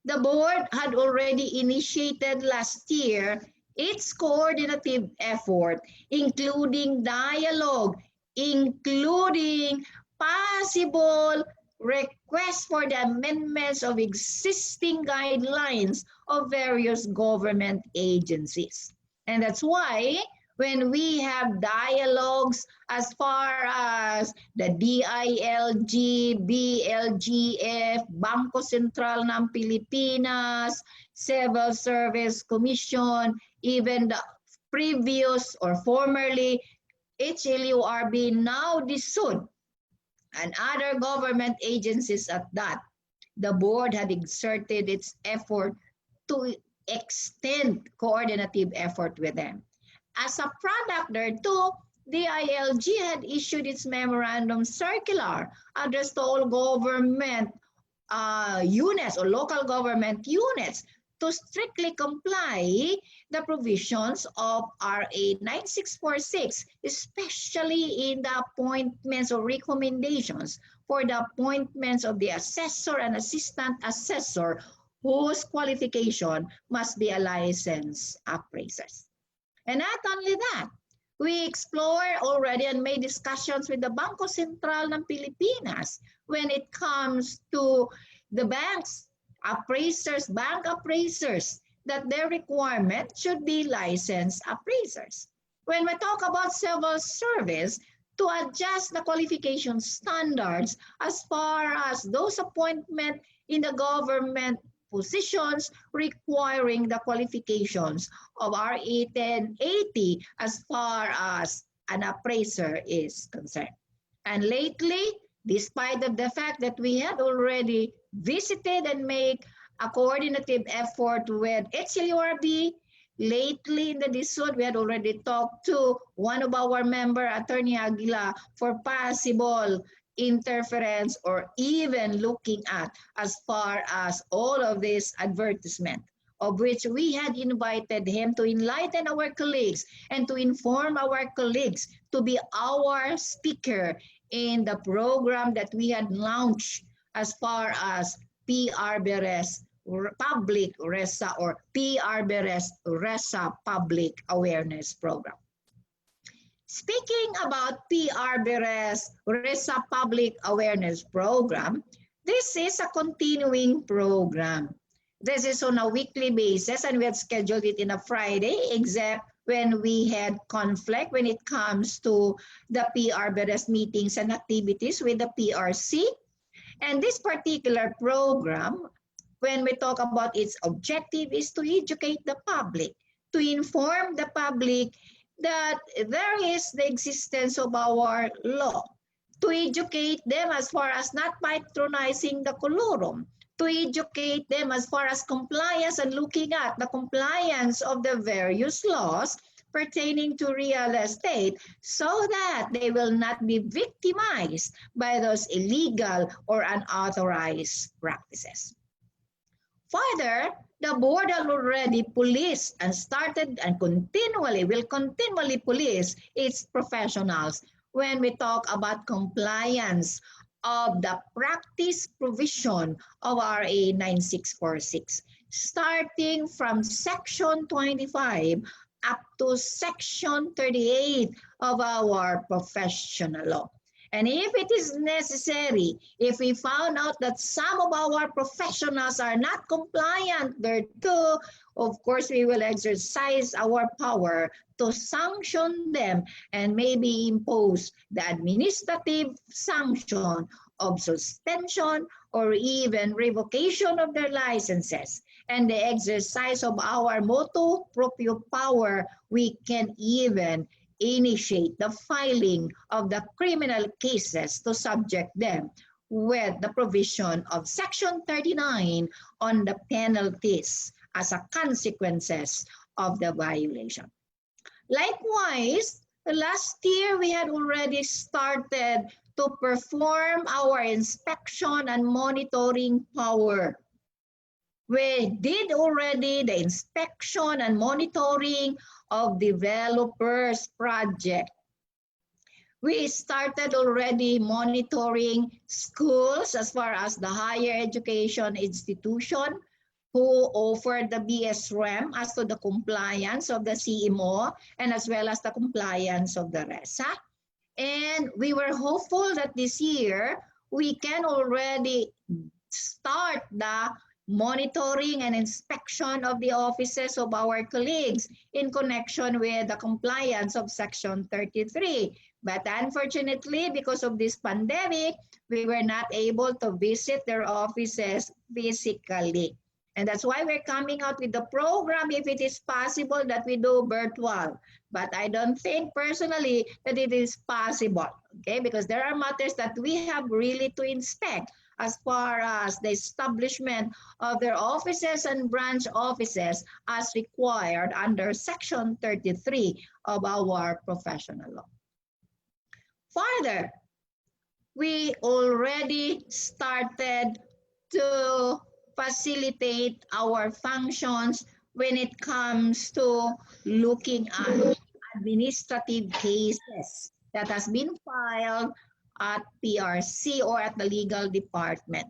The board had already initiated last year its coordinative effort, including dialogue, including possible requests for the amendments of existing guidelines of various government agencies. And that's why when we have dialogues as far as the DILG, BLGF, Bangko Sentral ng Pilipinas, Civil Service Commission, even the previous or formerly HLURB, now dissolved, and other government agencies at that, the board had exerted its effort to extend coordinative effort with them. As a product thereto, the ILG had issued its memorandum circular addressed to all government units or local government units to strictly comply the provisions of RA 9646, especially in the appointments or recommendations for the appointments of the assessor and assistant assessor whose qualification must be a licensed appraisers. And not only that, we explored already and made discussions with the Bangko Sentral ng Pilipinas when it comes to the banks, appraisers, bank appraisers, that their requirement should be licensed appraisers. When we talk about civil service, to adjust the qualification standards as far as those appointments in the government positions requiring the qualifications of RA 1080 as far as an appraiser is concerned. And lately, despite of the fact that we had already visited and made a coordinative effort with HLURB, lately in the DSUD, we had already talked to one of our member, Attorney Aguila, for possible interference or even looking at as far as all of this advertisement, of which we had invited him to enlighten our colleagues and to inform our colleagues to be our speaker in the program that we had launched as far as PRBRS Public RESA or PRBRESA Public Awareness Program. Speaking about PRBRES RESA Public Awareness Program, this is a continuing program. This is on a weekly basis and we had scheduled it in a Friday, except when we had conflict when it comes to the PRBRES meetings and activities with the PRC. And this particular program, when we talk about its objective, is to educate the public, to inform the public that there is the existence of our law, to educate them as far as not patronizing the colorum, to educate them as far as compliance and looking at the compliance of the various laws pertaining to real estate so that they will not be victimized by those illegal or unauthorized practices. Further, the board has already policed and started and will continually police its professionals when we talk about compliance of the practice provision of RA 9646, starting from Section 25 up to Section 38 of our professional law. And if it is necessary, if we found out that some of our professionals are not compliant thereto, of course, we will exercise our power to sanction them and maybe impose the administrative sanction of suspension or even revocation of their licenses. And the exercise of our motu proprio power, we can even initiate the filing of the criminal cases to subject them with the provision of Section 39 on the penalties as a consequences of the violation. Likewise, last year we had already started to perform our inspection and monitoring power. We did already the inspection and monitoring of developers' project. We started already monitoring schools as far as the higher education institution who offered the BSREM as to the compliance of the CMO and as well as the compliance of the RESA. And we were hopeful that this year we can already start the monitoring and inspection of the offices of our colleagues in connection with the compliance of Section 33. But unfortunately, because of this pandemic, we were not able to visit their offices physically. And that's why we're coming out with the program, if it is possible, that we do virtual. But I don't think personally that it is possible, okay? Because there are matters that we have really to inspect as far as the establishment of their offices and branch offices as required under Section 33 of our professional law. Further, we already started to facilitate our functions when it comes to looking at administrative cases that has been filed at PRC or at the legal department.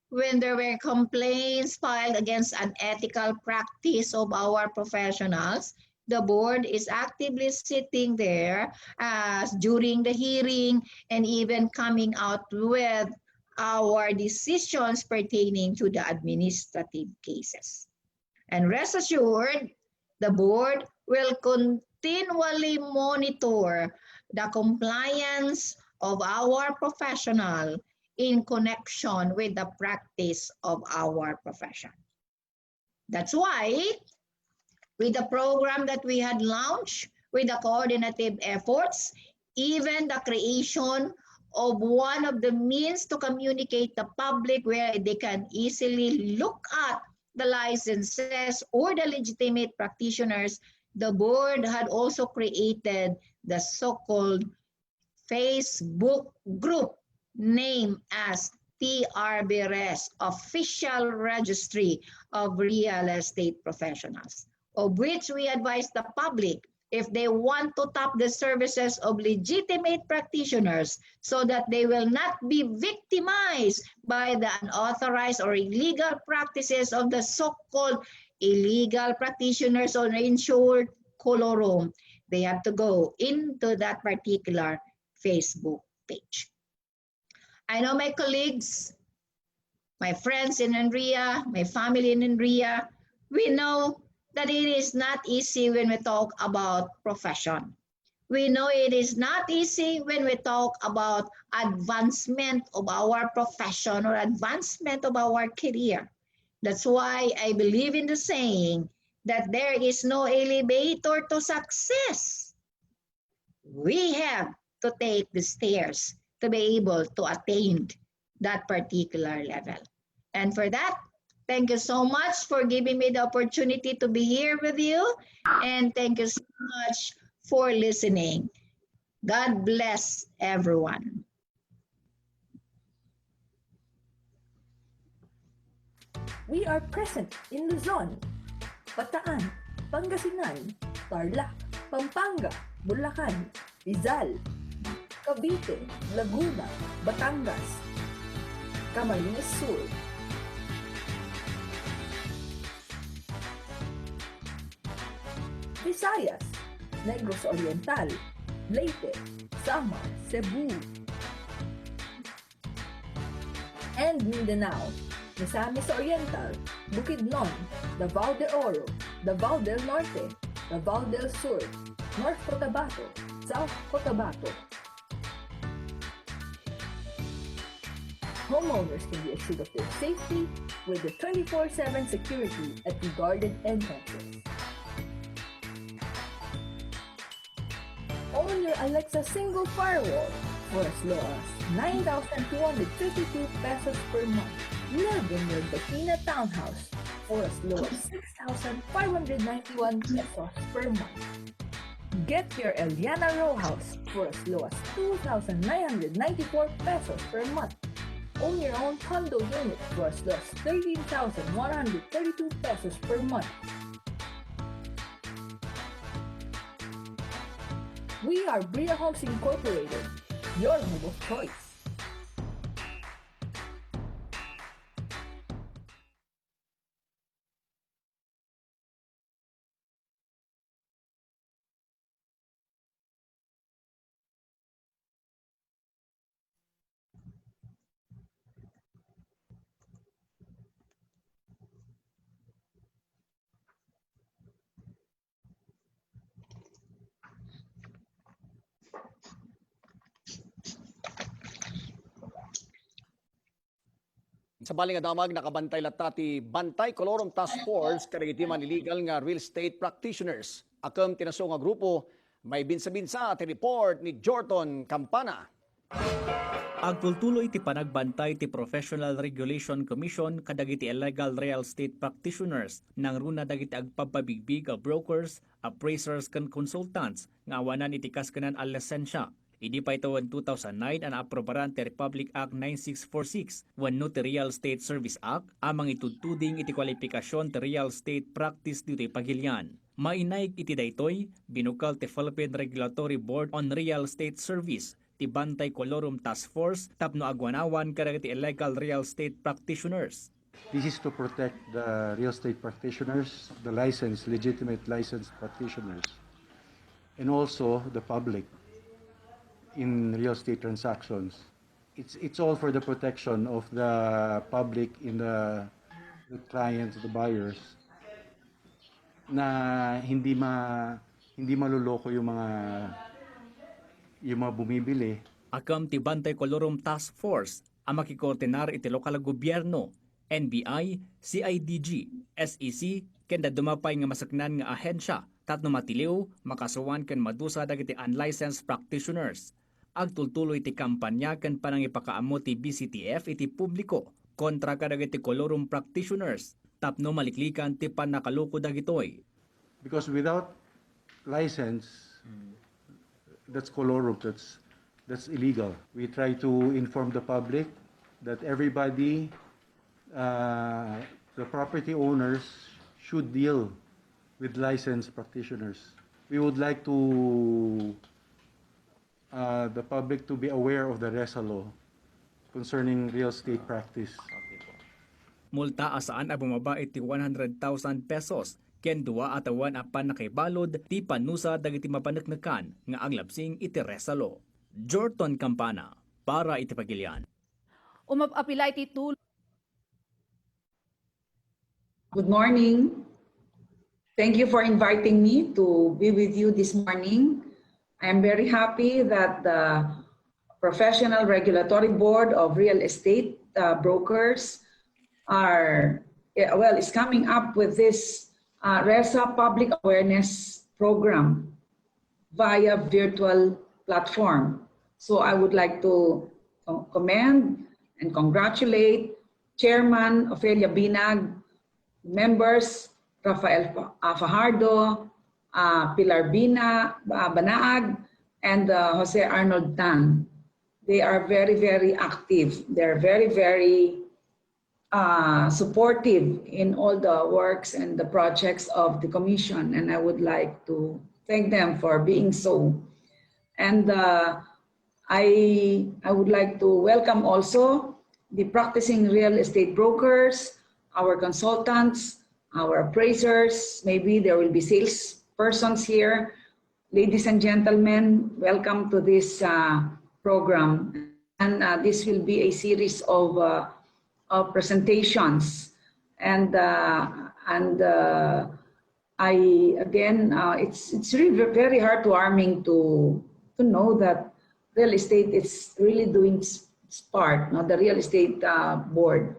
When there were complaints filed against unethical practice of our professionals, the board is actively sitting there during the hearing and even coming out with our decisions pertaining to the administrative cases. And rest assured, the board will continually monitor the compliance of our professional in connection with the practice of our profession. That's why, with the program that we had launched, with the coordinative efforts, even the creation of one of the means to communicate the public where they can easily look at the licenses or the legitimate practitioners, the board had also created the so-called Facebook group named as PRBRES, Official Registry of Real Estate Professionals, of which we advise the public if they want to tap the services of legitimate practitioners so that they will not be victimized by the unauthorized or illegal practices of the so-called illegal practitioners or insured colorum, they have to go into that particular Facebook page. I know my colleagues, my friends in Nrea, my family in Nrea, we know that it is not easy when we talk about profession. We know it is not easy when we talk about advancement of our profession or advancement of our career. That's why I believe in the saying that there is no elevator to success. We have to take the stairs to be able to attain that particular level. And for that, thank you so much for giving me the opportunity to be here with you. And thank you so much for listening. God bless everyone. We are present in Luzon, Bataan, Pangasinan, Tarlac, Pampanga, Bulacan, Rizal, Cavite, Laguna, Batangas, Camarines Sur, Visayas, Negros Oriental, Leyte, Samar, Cebu, and Mindanao, Misamis Oriental, Bukidnon, Davao de Oro, Davao del Norte, Davao del Sur, North Cotabato, South Cotabato. Homeowners can be assured of their safety with the 24/7 security at the guarded entrances. Own your Alexa single firewall for as low as 9,252 pesos per month. Live in your Dakina townhouse for as low as 6,591 pesos per month. Get your Eliana row house for as low as 2,994 pesos per month. Own your own condo unit for as low as 13,132 pesos per month. We are Bria Homes Incorporated, your home of choice. Sa bali nga damag nakabantay lata ti Bantay Colorum Task Force kadagitiman illegal nga real estate practitioners. Akam tinaso nga grupo may binsa-binsa ti report ni Jordan Campana. Agtultuloy ti panagbantay ti Professional Regulation Commission kadagiti illegal real estate practitioners nang runa dagiti agpapabigbig a brokers, appraisers ken consultants nga awanan iti kaskanan a lisensya. Idi pa ito 2009 ang aprobaran ti Republic Act 9646 wenno ti Real Estate Service Act amang itudtuding iti kwalifikasyon ti real estate practice dito'y pagilian. Mainaig iti daytoy binukal ti Philippine Regulatory Board on Real Estate Service ti Bantay Colorum Task Force tapno agwanawan kadagiti illegal real estate practitioners. This is to protect the real estate practitioners, the licensed, legitimate licensed practitioners, and also the public in real estate transactions. It's all for the protection of the public in the clients, the buyers, na hindi maluloko yung mga bumibili. Akam ti Bantay Colorum Task Force ang makikoordinar iti lokal gobyerno, NBI, CIDG, SEC, kenda dumapay nga masaknan nga ahensya tatno matiliw, makasuwan ken madusa dagiti unlicensed practitioners. Agtultuloy ti kampanya ken panangipakaammo ti BCTF iti publiko kontra kadagiti colorum practitioners tapno maliklikan ti panakaluko dagitoy. Because without license, that's colorum, that's illegal. We try to inform the public that everybody, the property owners should deal with licensed practitioners. we would like to the public to be aware of the RESA law concerning real estate practice. Multa asaan a bumaba iti 100,000 pesos ken duwa atawan apan nakaibalod ti panusa dagiti mapaneknekan nga aglabsing iti resalo. Jorton Campana para iti Pagilian. Umapapila iti tulong. Good morning. Thank you for inviting me to be with you this morning. I am very happy that the Professional Regulatory Board of Real Estate Brokers is coming up with this RESA public awareness program via virtual platform. So I would like to commend and congratulate Chairman Ofelia Binag, members Rafael Fajardo, Pilar Banaag, and Jose Arnold Tan. They are very, very active. They're very, very supportive in all the works and the projects of the Commission, and I would like to thank them for being so. And I would like to welcome also the practicing real estate brokers, our consultants, our appraisers, maybe there will be sales persons here. Ladies and gentlemen, welcome to this program. And this will be a series of presentations. And it's really very heartwarming to know that real estate is really doing its part, the real estate board.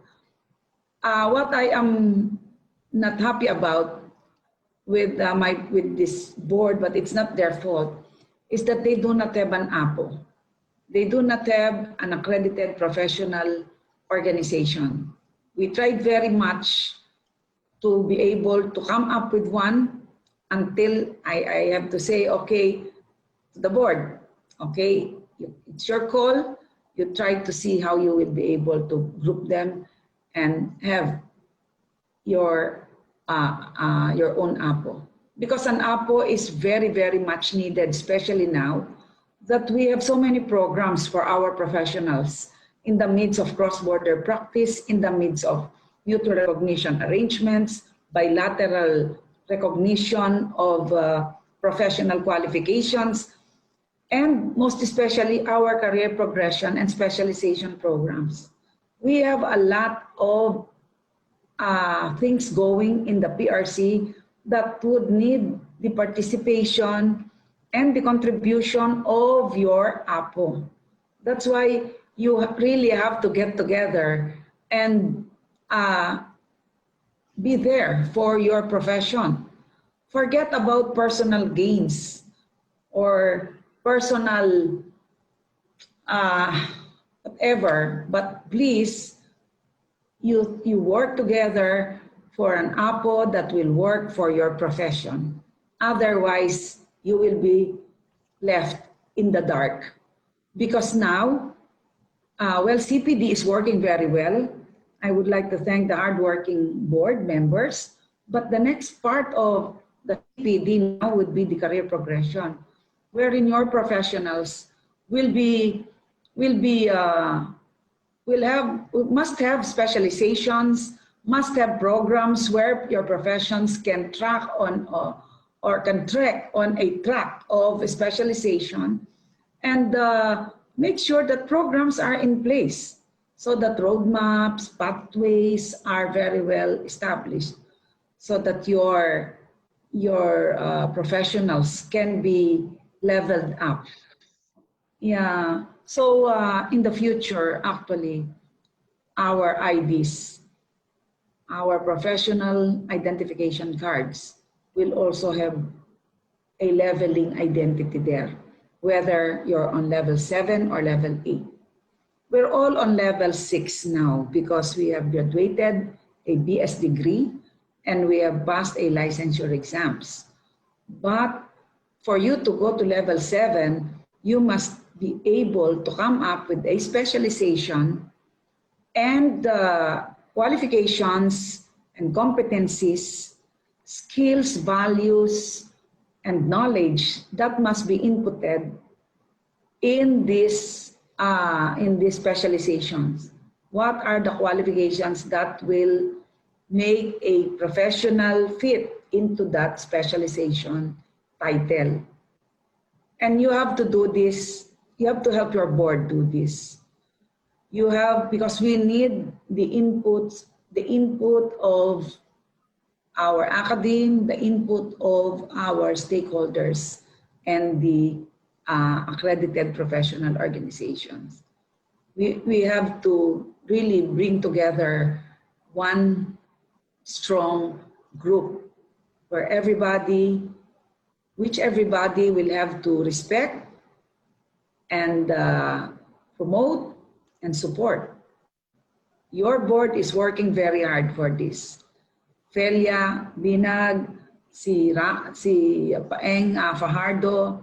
What I am not happy about with this board, but it's not their fault, is that they do not have an APO. They do not have an accredited professional organization. We tried very much to be able to come up with one until I have to say, okay, to the board, okay, it's your call. You try to see how you will be able to group them and have your own APO. Because an APO is very, very much needed, especially now that we have so many programs for our professionals in the midst of cross-border practice, in the midst of mutual recognition arrangements, bilateral recognition of professional qualifications, and most especially our career progression and specialization programs. We have a lot of things going in the PRC that would need the participation and the contribution of your APO. That's why you really have to get together and be there for your profession. Forget about personal gains or personal whatever, but please, you work together for an APO that will work for your profession. Otherwise, you will be left in the dark. Because now, CPD is working very well. I would like to thank the hardworking board members. But the next part of the CPD now would be the career progression, wherein your professionals must have specializations, must have programs where your professions can track on or can track on a track of specialization, and make sure that programs are in place so that roadmaps, pathways are very well established so that your professionals can be leveled up. Yeah, so in the future, actually, our IDs, our professional identification cards, will also have a leveling identity there, whether you're on level 7 or level 8. We're all on level 6 now because we have graduated a BS degree and we have passed a licensure exams. But for you to go to level 7, you must be able to come up with a specialization and qualifications and competencies, skills, values, and knowledge that must be inputted in these specializations. What are the qualifications that will make a professional fit into that specialization title? And you have to do this, you have to help your board do this. You have, because we need the input of our academe, the input of our stakeholders, and the accredited professional organizations. We have to really bring together one strong group where everybody will have to respect and promote and support. Your board is working very hard for this. Felia, Binag, si Paeng Fajardo,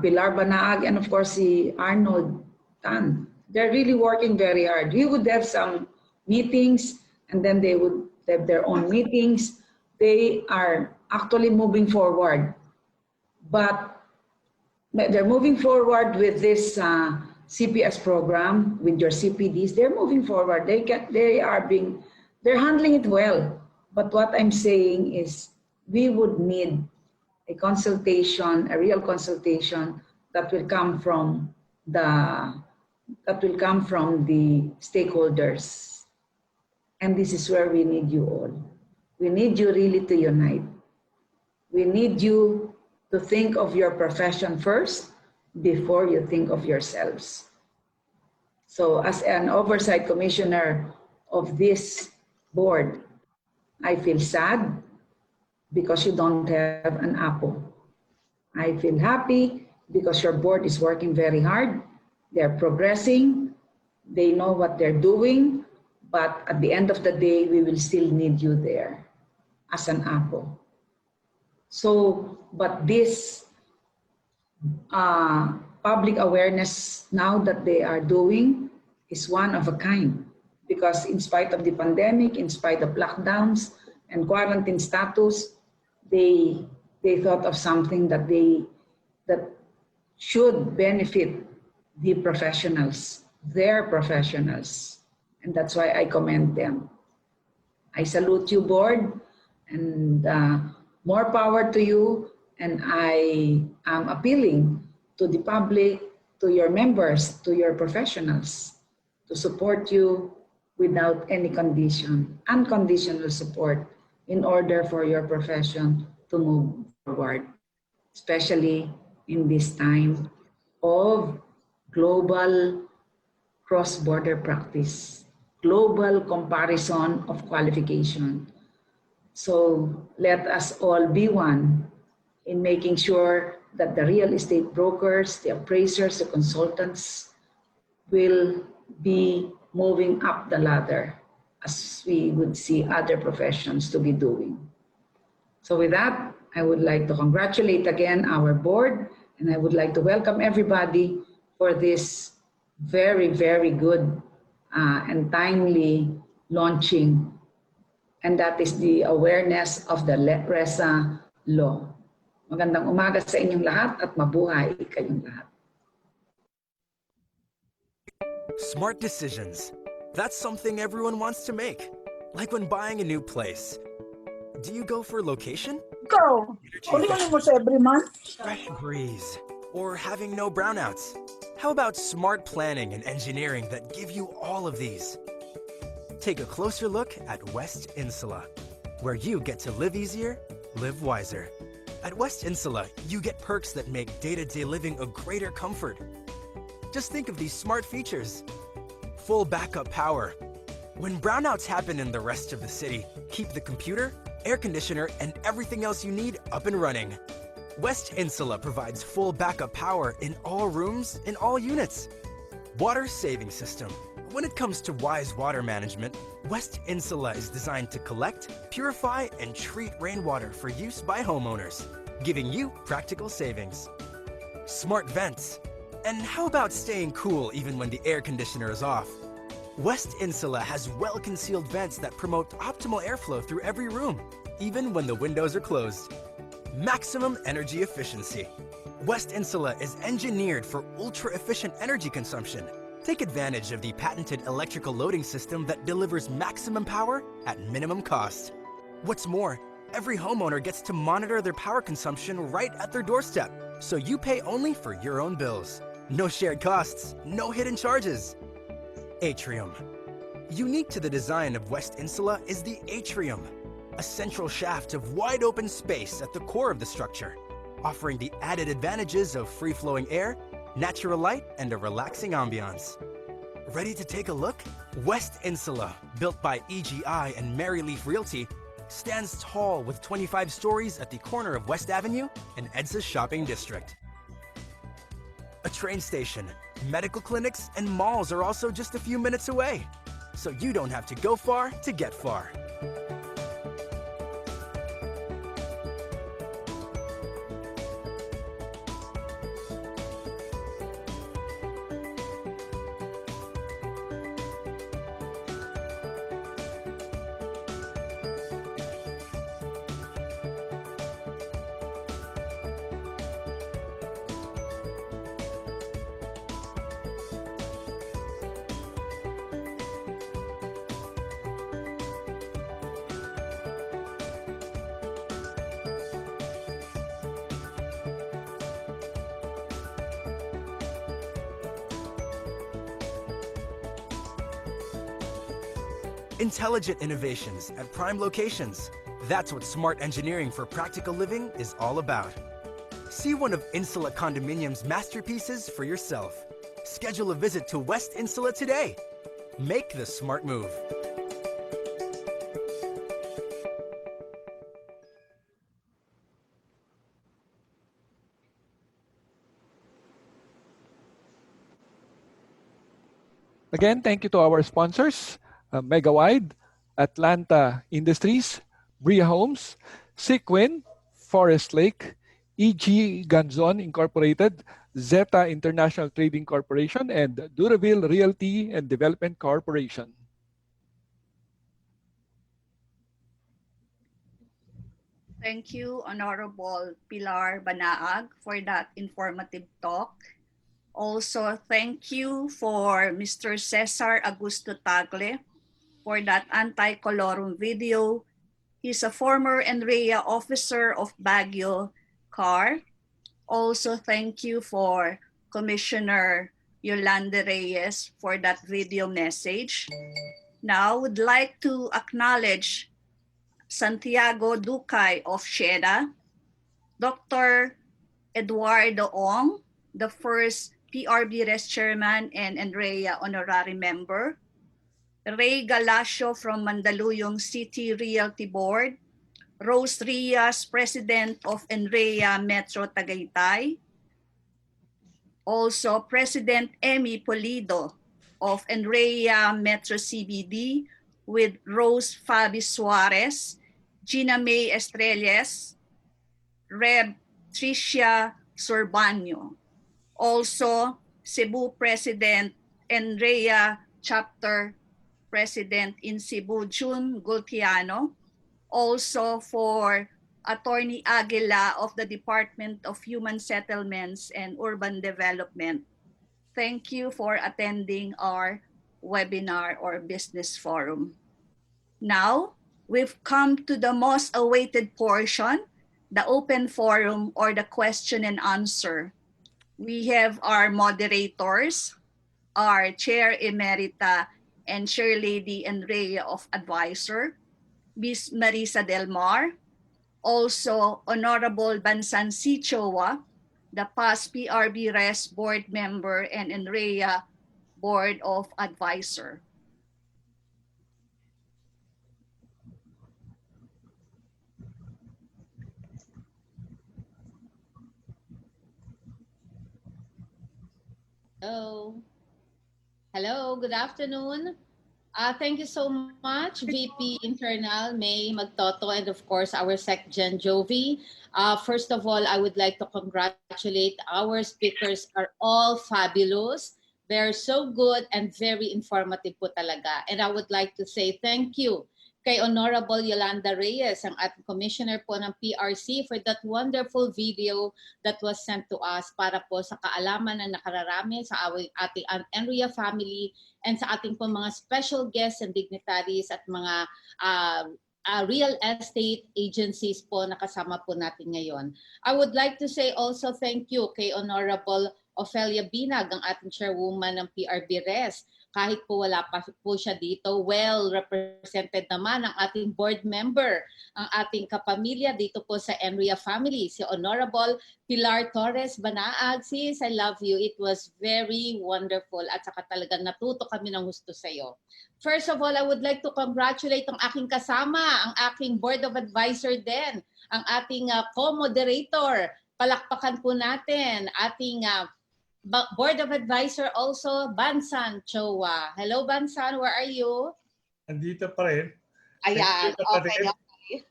Pilar Banaag, and of course si Arnold Tan. They're really working very hard. We would have some meetings and then they would have their own meetings. They are actually moving forward. But they're moving forward with this CPS program, with your CPDs. They're moving forward. They're handling it well. But what I'm saying is we would need a consultation, a real consultation that will come from the stakeholders. And this is where we need you all. We need you really to unite. We need you to think of your profession first before you think of yourselves. So as an oversight commissioner of this board, I feel sad because you don't have an APO. I feel happy because your board is working very hard. They're progressing. They know what they're doing. But at the end of the day, we will still need you there as an APO. So, but this public awareness now that they are doing is one of a kind, because in spite of the pandemic, in spite of lockdowns and quarantine status, they thought of something that should benefit the professionals, their professionals, and that's why I commend them. I salute you, board, and more power to you. And I am appealing to the public, to your members, to your professionals, to support you without any condition, unconditional support, in order for your profession to move forward, especially in this time of global cross-border practice, global comparison of qualification. So let us all be one in making sure that the real estate brokers, the appraisers, the consultants will be moving up the ladder as we would see other professions to be doing. So with that, I would like to congratulate again our board, and I would like to welcome everybody for this very, very good and timely launching, and that is the awareness of the RESA law. Magandang umaga sa inyong lahat at mabuhay kayong lahat. Smart decisions. That's something everyone wants to make. Like when buying a new place. Do you go for location? Go! Only every month? Fresh breeze. Or having no brownouts. How about smart planning and engineering that give you all of these? Take a closer look at West Insula, where you get to live easier, live wiser. At West Insula, you get perks that make day-to-day living a greater comfort. Just think of these smart features. Full backup power. When brownouts happen in the rest of the city, keep the computer, air conditioner, and everything else you need up and running. West Insula provides full backup power in all rooms, in all units. Water saving system. When it comes to wise water management, West Insula is designed to collect, purify, and treat rainwater for use by homeowners, giving you practical savings. Smart vents. And how about staying cool even when the air conditioner is off? West Insula has well-concealed vents that promote optimal airflow through every room, even when the windows are closed. Maximum energy efficiency. West Insula is engineered for ultra-efficient energy consumption. Take advantage of the patented electrical loading system that delivers maximum power at minimum cost. What's more, every homeowner gets to monitor their power consumption right at their doorstep, so you pay only for your own bills. No shared costs, no hidden charges. Atrium. Unique to the design of West Insula is the atrium, a central shaft of wide open space at the core of the structure, offering the added advantages of free-flowing air, natural light, and a relaxing ambiance. Ready to take a look? West Insula, built by EGI and Maryleaf Realty, stands tall with 25 stories at the corner of West Avenue and EDSA Shopping District. A train station, medical clinics, and malls are also just a few minutes away, so you don't have to go far to get far. Intelligent innovations at prime locations. That's what smart engineering for practical living is all about. See one of Insula Condominium's masterpieces for yourself. Schedule a visit to West Insula today. Make the smart move. Again, thank you to our sponsors, Megawide, Atlanta Industries, Bria Homes, Sequin, Forest Lake, EG Ganzon Incorporated, Zeta International Trading Corporation, and Duraville Realty and Development Corporation. Thank you, Honorable Pilar Banaag, for that informative talk. Also, thank you for Mr. Cesar Augusto Tagle for that anti-colorum video. He's a former NREA officer of Baguio CAR. Also, thank you for Commissioner Yolanda Reyes for that video message. Now, would like to acknowledge Santiago Ducay of SHEDA, Dr. Eduardo Ong, the first PRBRES chairman and NREA honorary member, Ray Galacio from Mandaluyong City Realty Board, Rose Rias, president of NREA Metro Tagaytay, also President Emmy Polido of NREA Metro CBD with Rose Fabi Suarez, Gina May Estrelles, Reb Tricia Sorbanyo. Also, Cebu President NREA Chapter President in Cebu, June Gultiano. Also for Attorney Aguila of the Department of Human Settlements and Urban Development. Thank you for attending our webinar or business forum. Now, we've come to the most awaited portion, the open forum or the question and answer. We have our moderators, our Chair Emerita and Chair Lady Nrea of Advisor, Ms. Marisa Del Mar, also Honorable Bansan C. Chowa, the past PRB Res Board Member and NREA Board of Advisor. Hello. Hello, good afternoon. Thank you so much, VP Internal May Magtoto, and of course our SecGen Jovi. First of all, I would like to congratulate our speakers are all fabulous. They're so good and very informative po talaga. And I would like to say thank you kay Honorable Yolanda Reyes, ang ating commissioner po ng PRC, for that wonderful video that was sent to us para po sa kaalaman ng nakararami sa ating Nrea family and sa ating po mga special guests and dignitaries at mga real estate agencies po na kasama po natin ngayon. I would like to say also thank you kay Honorable Ofelia Binag, ang ating chairwoman ng PRB Res. Kahit po wala pa po siya dito, well represented naman ang ating board member, ang ating kapamilya dito po sa Nrea family, si Honorable Pilar Torres Banaag. Sis, I love you. It was very wonderful at saka talagang natuto kami ng gusto sa iyo. First of all, I would like to congratulate ang aking kasama, ang aking board of advisor din, ang ating co-moderator. Palakpakan po natin ating Board of Advisor also, Bansan Chowa. Hello, Bansan. Where are you? Andito pa rin. Ayan. Okay.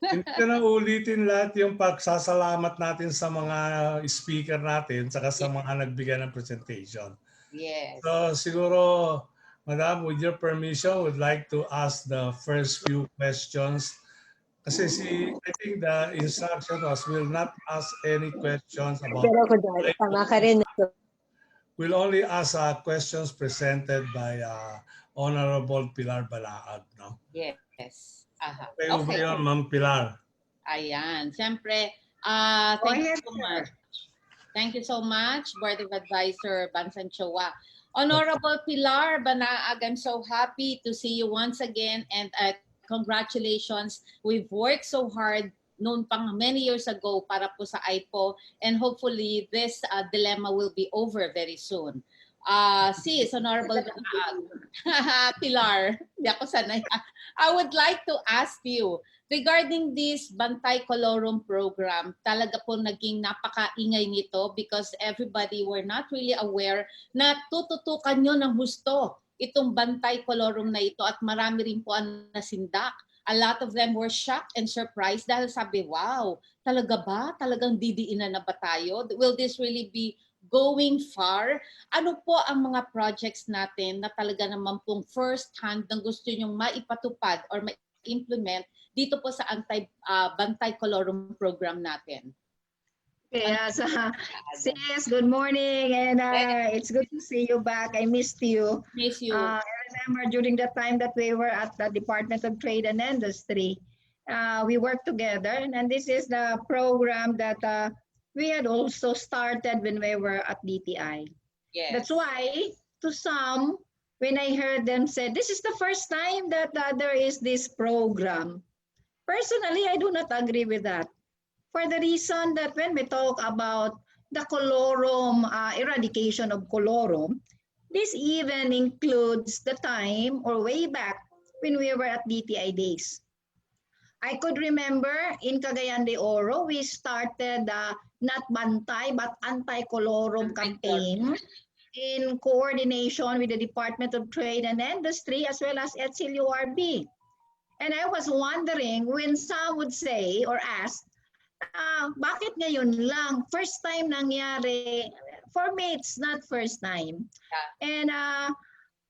Hindi ko na ulitin lahat yung pagsasalamat natin sa mga speaker natin saka sa mga nagbigay ng presentation. Yes. So siguro, Madam, with your permission, would like to ask the first few questions. Kasi I think the instruction was will not ask any questions about... We'll only ask questions presented by Honorable Pilar Balaag. No? Yes. Okay, okay. Yun, Ma'am Pilar. Ayan. Siyempre, thank you so much. Thank you so much, Board of Advisor Bansan Chowa. Honorable Pilar Banaag, I'm so happy to see you once again and congratulations. We've worked so hard noon pang many years ago para po sa IPO, and hopefully this dilemma will be over very soon. Sis, Honorable Pilar, di ako sanay. I would like to ask you, regarding this Bantay Colorum program, talaga po naging napakaingay nito because everybody were not really aware na tututukan nyo ng husto itong Bantay Colorum na ito at marami rin po ang nasindak. A lot of them were shocked and surprised dahil sabi, wow, talaga ba? Talagang didiinan na ba tayo? Will this really be going far? Ano po ang mga projects natin na talaga naman pong first hand na gusto nyong maipatupad or ma-implement dito po sa Bantay Colorum program natin? Yes, sis, good morning, and it's good to see you back. I missed you. Miss you. I remember during the time that we were at the Department of Trade and Industry, we worked together, and this is the program that we had also started when we were at DTI. Yes. That's why, to some, when I heard them say, this is the first time that there is this program. Personally, I do not agree with that. For the reason that when we talk about the colorum, eradication of colorum, this even includes the time or way back when we were at DTI days. I could remember in Cagayan de Oro, we started not Bantay but Anti-Colorum campaign in coordination with the Department of Trade and Industry as well as HLURB. And I was wondering when some would say or ask, bakit ngayon lang? First time nangyari. For me, it's not first time. And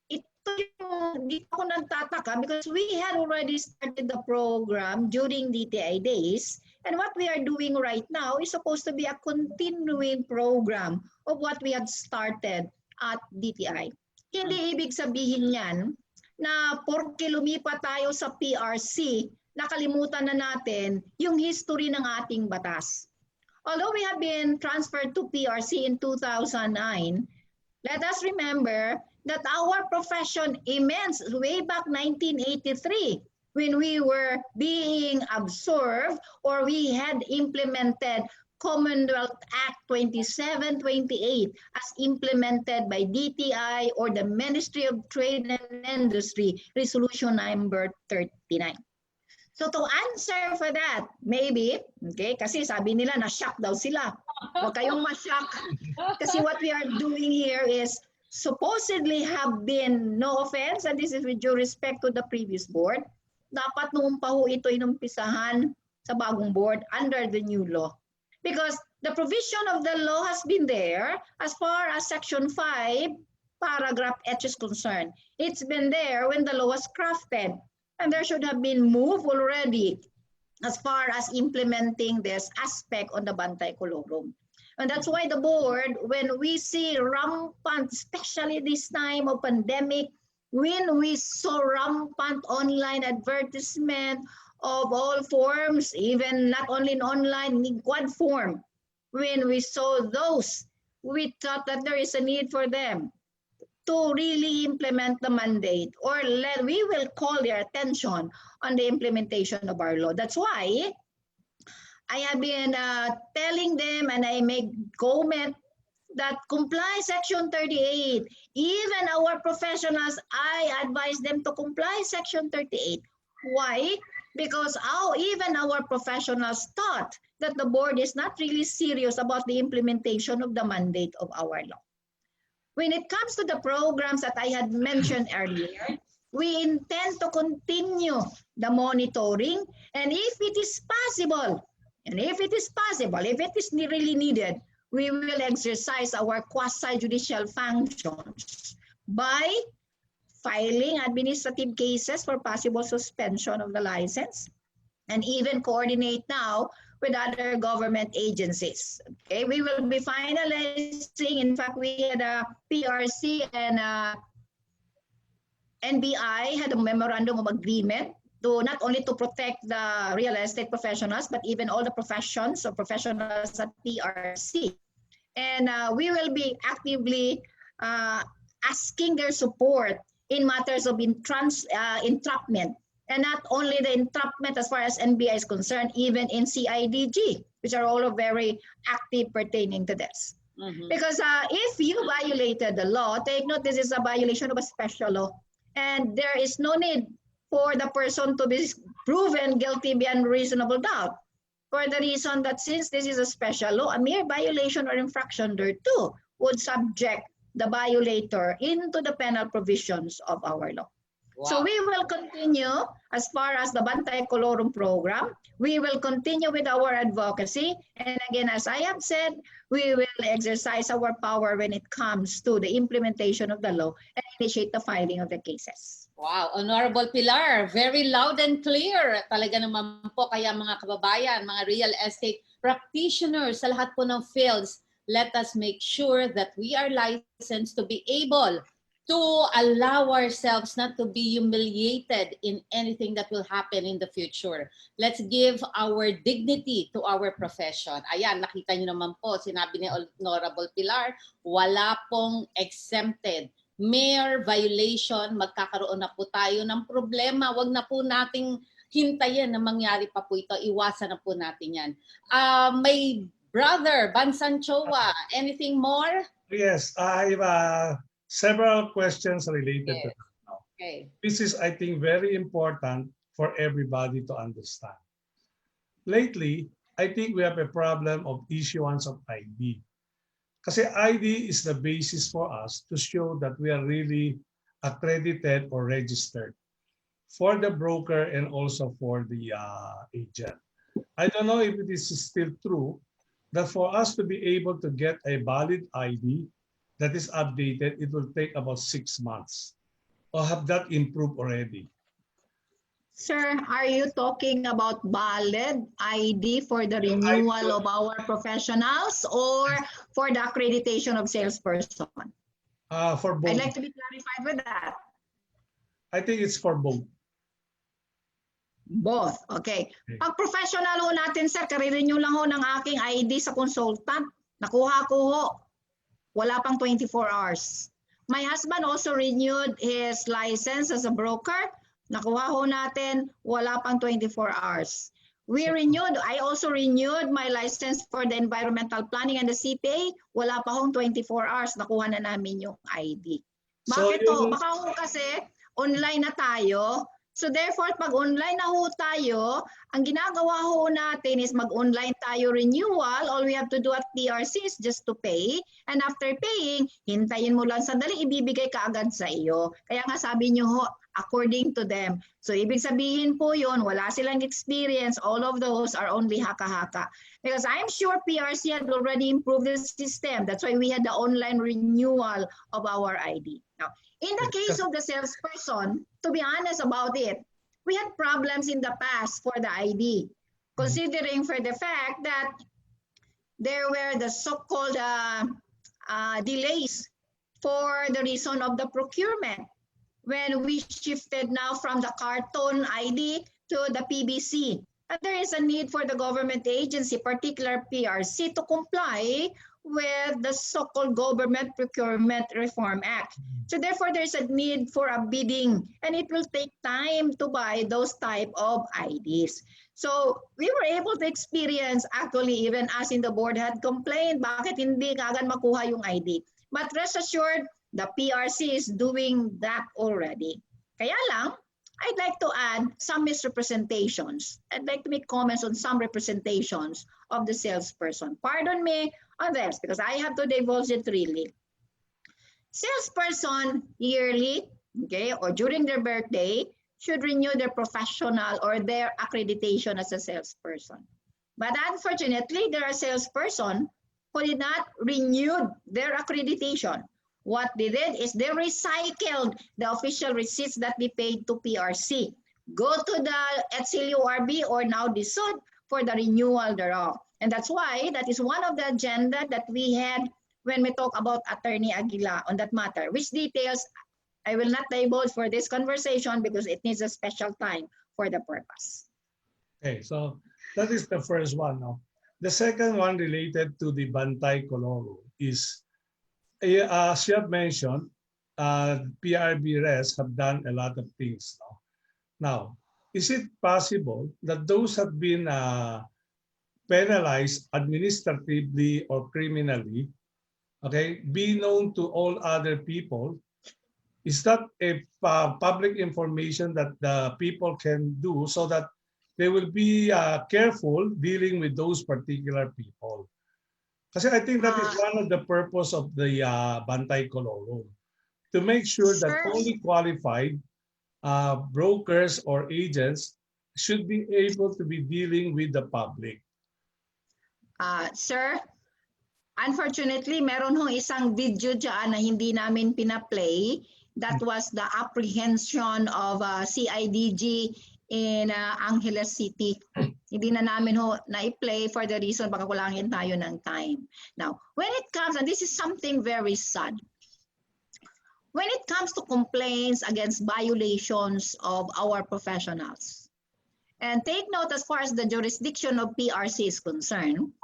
ito yung, dito ako nagtataka because we had already started the program during DTI days. And what we are doing right now is supposed to be a continuing program of what we had started at DTI. Hindi ibig sabihin yan na porke lumipat tayo sa PRC, nakalimutan na natin yung history ng ating batas. Although we have been transferred to PRC in 2009, let us remember that our profession immense way back 1983 when we were being absorbed or we had implemented Commonwealth Act 2728 as implemented by DTI or the Ministry of Trade and Industry, Resolution number 39. So to answer for that, maybe, okay, kasi sabi nila na-shock daw sila. Huwag kayong ma-shock. Kasi what we are doing here is supposedly have been, no offense, and this is with due respect to the previous board, dapat noong pa ho ito inumpisahan sa bagong board under the new law. Because the provision of the law has been there as far as Section 5, Paragraph H is concerned. It's been there when the law was crafted. And there should have been move already as far as implementing this aspect on the Bantay Colorum. And that's why the board, when we see rampant, especially this time of pandemic, when we saw rampant online advertisement of all forms, even not only in online, in quad form, when we saw those, we thought that there is a need for them to really implement the mandate, or we will call their attention on the implementation of our law. That's why I have been telling them, and I make comment that comply Section 38. Even our professionals, I advise them to comply Section 38. Why? Because even our professionals thought that the board is not really serious about the implementation of the mandate of our law. When it comes to the programs that I had mentioned earlier, we intend to continue the monitoring, and if it is possible, if it is really needed, we will exercise our quasi-judicial functions by filing administrative cases for possible suspension of the license, and even coordinate now with other government agencies. Okay, we will be finalizing. In fact, we had a PRC and NBI had a memorandum of agreement to not only to protect the real estate professionals, but even all the professions or professionals at PRC. And we will be actively asking their support in matters of entrapment. And not only the entrapment as far as NBI is concerned, even in CIDG, which are all very active pertaining to this. Because if you violated the law, take note, this is a violation of a special law. And there is no need for the person to be proven guilty beyond reasonable doubt. For the reason that since this is a special law, a mere violation or infraction thereto would subject the violator into the penal provisions of our law. Wow. So we will continue as far as the Bantay Colorum program. We will continue with our advocacy. And again, as I have said, we will exercise our power when it comes to the implementation of the law and initiate the filing of the cases. Wow, Honorable Pilar, very loud and clear. Talaga naman po, kaya mga kababayan, mga real estate practitioners sa lahat po ng fields, let us make sure that we are licensed to be able to allow ourselves not to be humiliated in anything that will happen in the future. Let's give our dignity to our profession. Ayan, nakita niyo naman po, sinabi ni Honorable Pilar, wala pong exempted. Mere violation, magkakaroon na po tayo ng problema. Wag na po nating hintayin na mangyari pa po ito. Iwasan na po natin yan. May brother, Bansan Chowa, anything more? Yes, I have several questions related to that now. Okay. This is, I think, very important for everybody to understand. Lately, I think we have a problem of issuance of ID. Kasi ID is the basis for us to show that we are really accredited or registered for the broker and also for the agent. I don't know if it is still true that for us to be able to get a valid ID that is updated, it will take about 6 months. Or have that improved already? Sir, are you talking about valid ID for the renewal of our professionals or for the accreditation of salesperson? For both. I'd like to be clarified with that. I think it's for both. Both, okay. Pag professional ho natin, sir, kare-renew lang ho ng aking ID sa consultant. Nakuha ko ho. Wala pang 24 hours. My husband also renewed his license as a broker. Nakuha ho natin, wala pang 24 hours. I also renewed my license for the environmental planning and the CPA. Wala pa hong 24 hours. Nakuha na namin yung ID. Bakit to? Baka ho kasi online na tayo. So therefore, pag online na ho tayo, ang ginagawa ho natin is mag-online tayo renewal. All we have to do at PRC is just to pay. And after paying, hintayin mo lang sandali, ibibigay ka agad sa iyo. Kaya nga sabi nyo ho, according to them. So ibig sabihin po yun, wala silang experience. All of those are only haka-haka. Because I'm sure PRC had already improved the system. That's why we had the online renewal of our ID. Now, in the case of the salesperson, to be honest about it, we had problems in the past for the ID, considering for the fact that there were the so-called delays for the reason of the procurement when we shifted now from the carton ID to the PBC. And there is a need for the government agency, particular PRC, to comply with the so-called Government Procurement Reform Act. So therefore, there's a need for a bidding, and it will take time to buy those type of IDs. So we were able to experience, actually, even us in the board had complained, bakit hindi kagad makuha yung ID? But rest assured, the PRC is doing that already. Kaya lang, I'd like to add some misrepresentations. I'd like to make comments on some representations of the salesperson. Pardon me on this, because I have to divulge it really. Salesperson yearly, okay, or during their birthday, should renew their professional or their accreditation as a salesperson. But unfortunately, there are salesperson who did not renew their accreditation. What they did is they recycled the official receipts that they paid to PRC. Go to the HLURB or now the SUD for the renewal thereof. And that's why that is one of the agenda that we had when we talk about Attorney Aguila on that matter, which details I will not divulge for this conversation because it needs a special time for the purpose. Okay, so that is the first one. No? The second one related to the Bantay Coloro is, as you have mentioned, PRB res have done a lot of things. No? Now, is it possible that those have been penalized administratively or criminally, okay, be known to all other people? Is that a public information that the people can do so that they will be careful dealing with those particular people? Kasi I think that is one of the purpose of the Bantay Coloro, to make sure that only qualified brokers or agents should be able to be dealing with the public. Sir, unfortunately, meron hong isang video dyan na hindi namin pina-play. That was the apprehension of CIDG in Angeles City. Hindi na namin ho na-play for the reason baka kulangin tayo ng time. Now, when it comes, and this is something very sad, when it comes to complaints against violations of our professionals, and take note as far as the jurisdiction of PRC is concerned,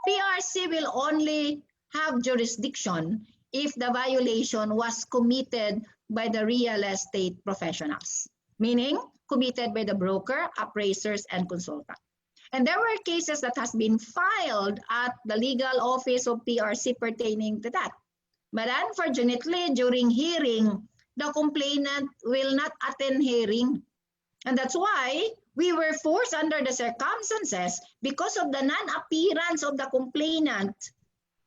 PRC will only have jurisdiction if the violation was committed by the real estate professionals, meaning committed by the broker, appraisers, and consultant. And there were cases that has been filed at the legal office of PRC pertaining to that. But unfortunately, during hearing, the complainant will not attend hearing. And that's why we were forced under the circumstances, because of the non-appearance of the complainant,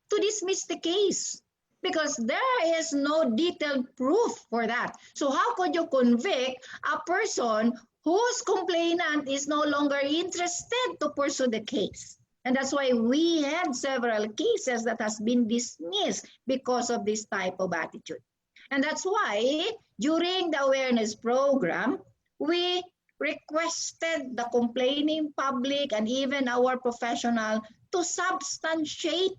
to dismiss the case. Because there is no detailed proof for that. So how could you convict a person whose complainant is no longer interested to pursue the case? And that's why we had several cases that has been dismissed because of this type of attitude. And that's why during the awareness program, we requested the complaining public and even our professional to substantiate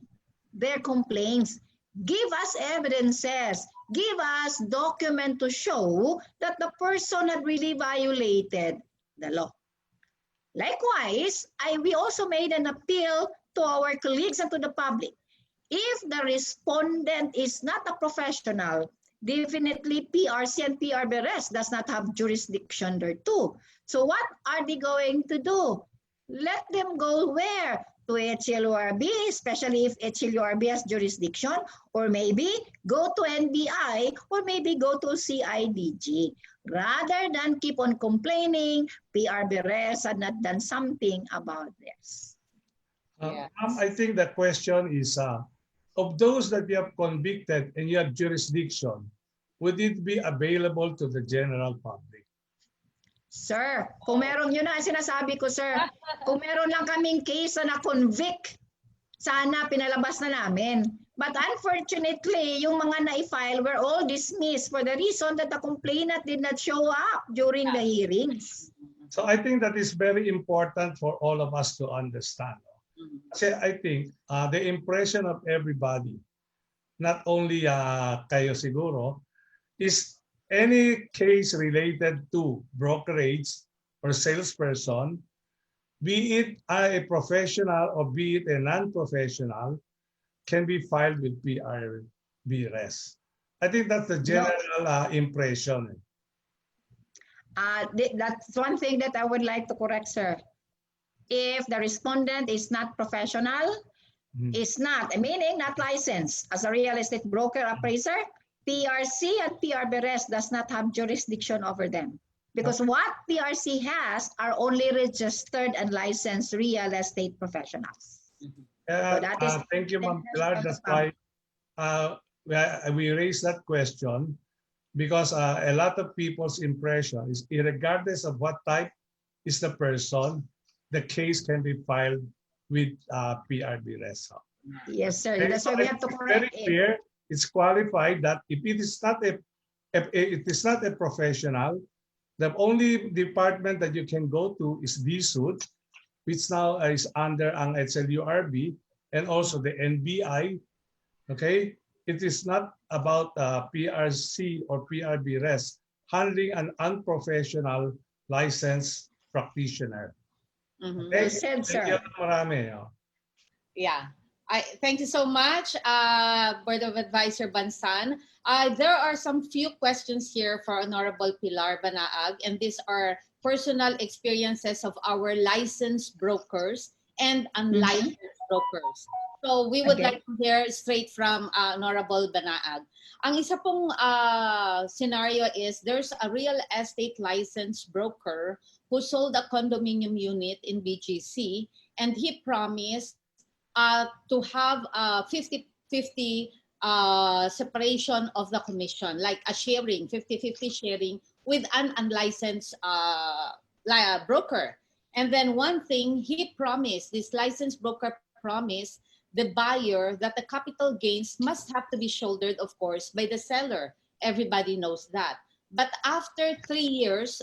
their complaints. Give us evidences, give us document to show that the person had really violated the law. Likewise, we also made an appeal to our colleagues and to the public. If the respondent is not a professional, definitely PRC and PRBRS does not have jurisdiction there too. So what are they going to do? Let them go where? To HLURB, especially if HLURB has jurisdiction, or maybe go to NBI, or maybe go to CIDG. Rather than keep on complaining, PRBRS had not done something about this. I think the question is, of those that you have convicted and you have jurisdiction, would it be available to the general public? Sir, kung meron, yun na sinasabi ko, sir, kung meron lang kaming case na na-convict, sana pinalabas na namin. But unfortunately, yung mga na-file were all dismissed for the reason that the complainant did not show up during the hearings. So I think that is very important for all of us to understand. Kasi I think the impression of everybody, not only kayo siguro, is any case related to brokerage or salesperson, be it a professional or be it a non-professional, can be filed with PRBRES. I think that's the No, general impression. that's one thing that I would like to correct, sir. If the respondent is not professional, is not, meaning not licensed as a real estate broker appraiser, PRC and PRBRES does not have jurisdiction over them. Because what PRC has are only registered and licensed real estate professionals. So that is Thank you, Ma'am Pilar. That's why we raised that question, because a lot of people's impression is, regardless of what type is the person, the case can be filed with PRBRES. Yes, sir. Okay, That's so why we have to it's correct very it. clear. It's qualified that if it is not a professional, the only department that you can go to is DSUD, which now is under ang SLURB and also the NBI. Okay, it is not about PRC or PRBRES handling an unprofessional licensed practitioner. Well said, Thank you sir. marami. Yeah. Thank you so much, Board of Advisor Bansan. There are some few questions here for Honorable Pilar Banaag, and these are personal experiences of our licensed brokers and unlicensed brokers. So we would Okay. like to hear straight from Honorable Banaag. Ang isa pong scenario is there's a real estate licensed broker who sold a condominium unit in BGC, and he promised to have a 50-50 separation of the commission, like a sharing, 50-50 sharing with an unlicensed broker. And then one thing he promised, this licensed broker promised the buyer that the capital gains must have to be shouldered, of course, by the seller. Everybody knows that. But after 3 years,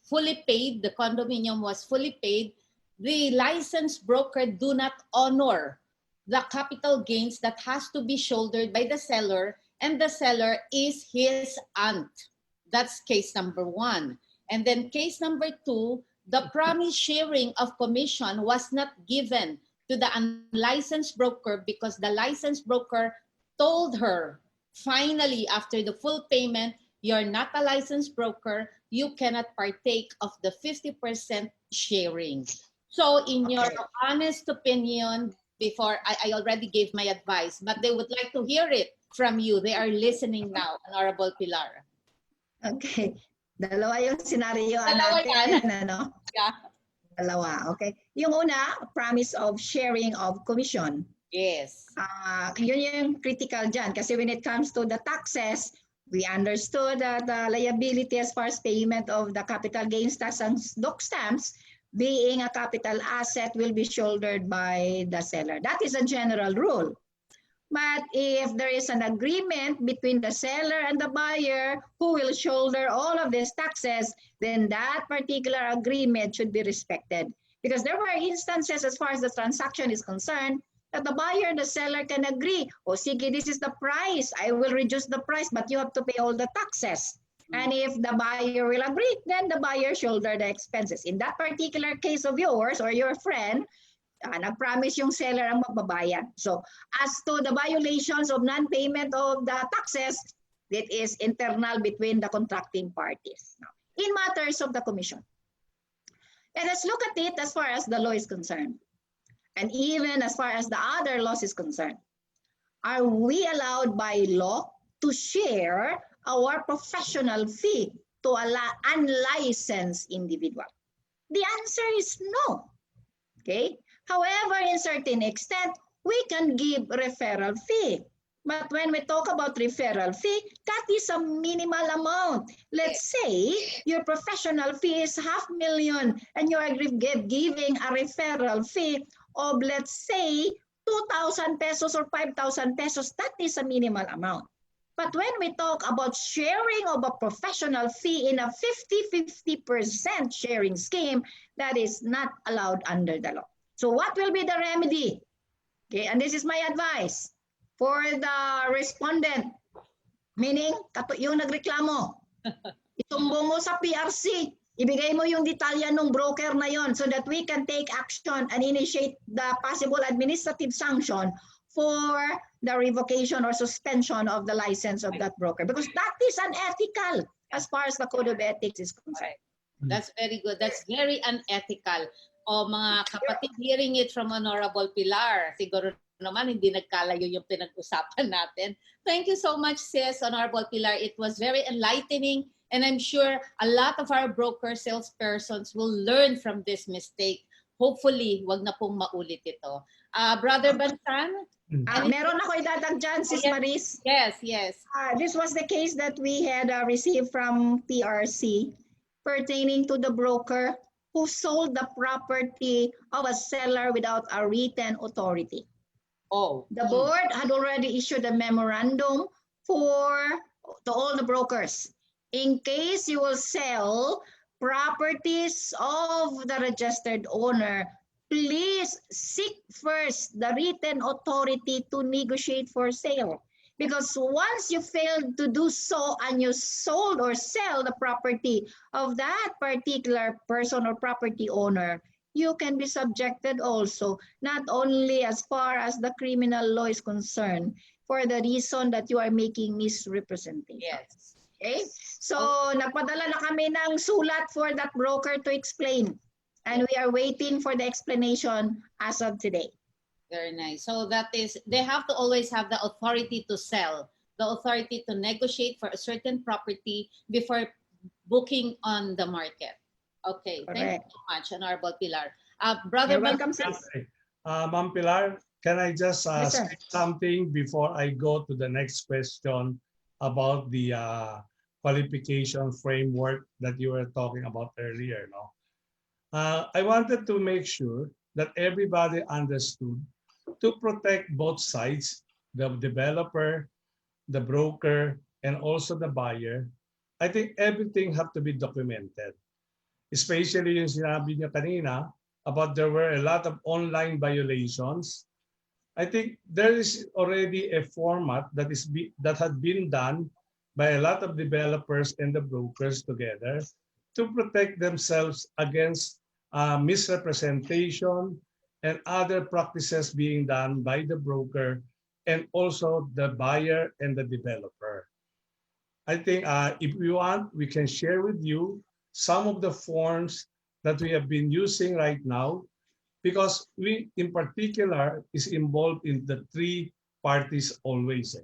fully paid, the condominium was fully paid, the licensed broker do not honor the capital gains that has to be shouldered by the seller, and the seller is his aunt. That's case number one. And then case number two, the promise sharing of commission was not given to the unlicensed broker because the licensed broker told her, finally, after the full payment, you're not a licensed broker, you cannot partake of the 50% sharing. So in your honest opinion, before I already gave my advice, but they would like to hear it from you. They are listening now, Honorable Pilar. Okay. Dalawa yung scenario Dalawa yan. natin, ano? Yeah. Dalawa, okay. Yung una, promise of sharing of commission. Yes. Yun yung critical dyan. Kasi when it comes to the taxes, we understood that the liability as far as payment of the capital gains tax and doc stamps, being a capital asset, will be shouldered by the seller. That is a general rule. But if there is an agreement between the seller and the buyer who will shoulder all of these taxes, then that particular agreement should be respected. Because there were instances as far as the transaction is concerned that the buyer and the seller can agree, oh, sige, this is the price. I will reduce the price, but you have to pay all the taxes. And if the buyer will agree, then the buyer shoulder the expenses. In that particular case of yours or your friend, nag-promise yung seller ang magbabayad. So, as to the violations of non-payment of the taxes, it is internal between the contracting parties. Now, in matters of the commission, and let's look at it as far as the law is concerned, and even as far as the other laws is concerned. Are we allowed by law to share our professional fee to an unlicensed individual? The answer is no. Okay. However, in certain extent, we can give referral fee. But when we talk about referral fee, that is a minimal amount. Let's say your professional fee is 500,000 and you are giving a referral fee of, let's say, 2,000 pesos or 5,000 pesos. That is a minimal amount. But when we talk about sharing of a professional fee in a 50-50% sharing scheme, that is not allowed under the law. So what will be the remedy? Okay, and this is my advice for the respondent, meaning yung nagreklamo. Itumbong mo sa PRC, ibigay mo yung detalya ng broker na yon so that we can take action and initiate the possible administrative sanction for the revocation or suspension of the license of that broker, because that is unethical as far as the code of ethics is concerned. That's very good. That's very unethical. O mga kapatid, hearing it from Honorable Pilar, siguro naman hindi nagkalayo yung pinag-usapan natin. Thank you so much, sis, Honorable Pilar. It was very enlightening, and I'm sure a lot of our broker salespersons will learn from this mistake. Hopefully, wag na pong maulit ito. Brother Bansan? Meron ako idadagdag dyan, Sis Maris. Yes, yes. This was the case that we had received from PRC pertaining to the broker who sold the property of a seller without a written authority. Oh. The board had already issued a memorandum to all the brokers. In case you will sell properties of the registered owner, please seek first the written authority to negotiate for sale. Because once you fail to do so and you sold or sell the property of that particular person or property owner, you can be subjected also, not only as far as the criminal law is concerned, for the reason that you are making misrepresentation. Yes. Okay? So, nagpadala na kami ng sulat for that broker to explain. And we are waiting for the explanation as of today. Very nice. So that is, they have to always have the authority to sell, the authority to negotiate for a certain property before booking on the market. Okay, thank you so much, Honorable Pilar. Brother Bansan. Ma'am Pilar, can I just Yes, sir. say something before I go to the next question about the qualification framework that you were talking about earlier? No? I wanted to make sure that everybody understood to protect both sides, the developer, the broker, and also the buyer. I think everything have to be documented. Especially yung sinabi niya kanina about there were a lot of online violations. I think there is already a format that had been done by a lot of developers and the brokers together to protect themselves against misrepresentation and other practices being done by the broker and also the buyer and the developer. I think if we want, we can share with you some of the forms that we have been using right now, because we in particular is involved in the three parties always.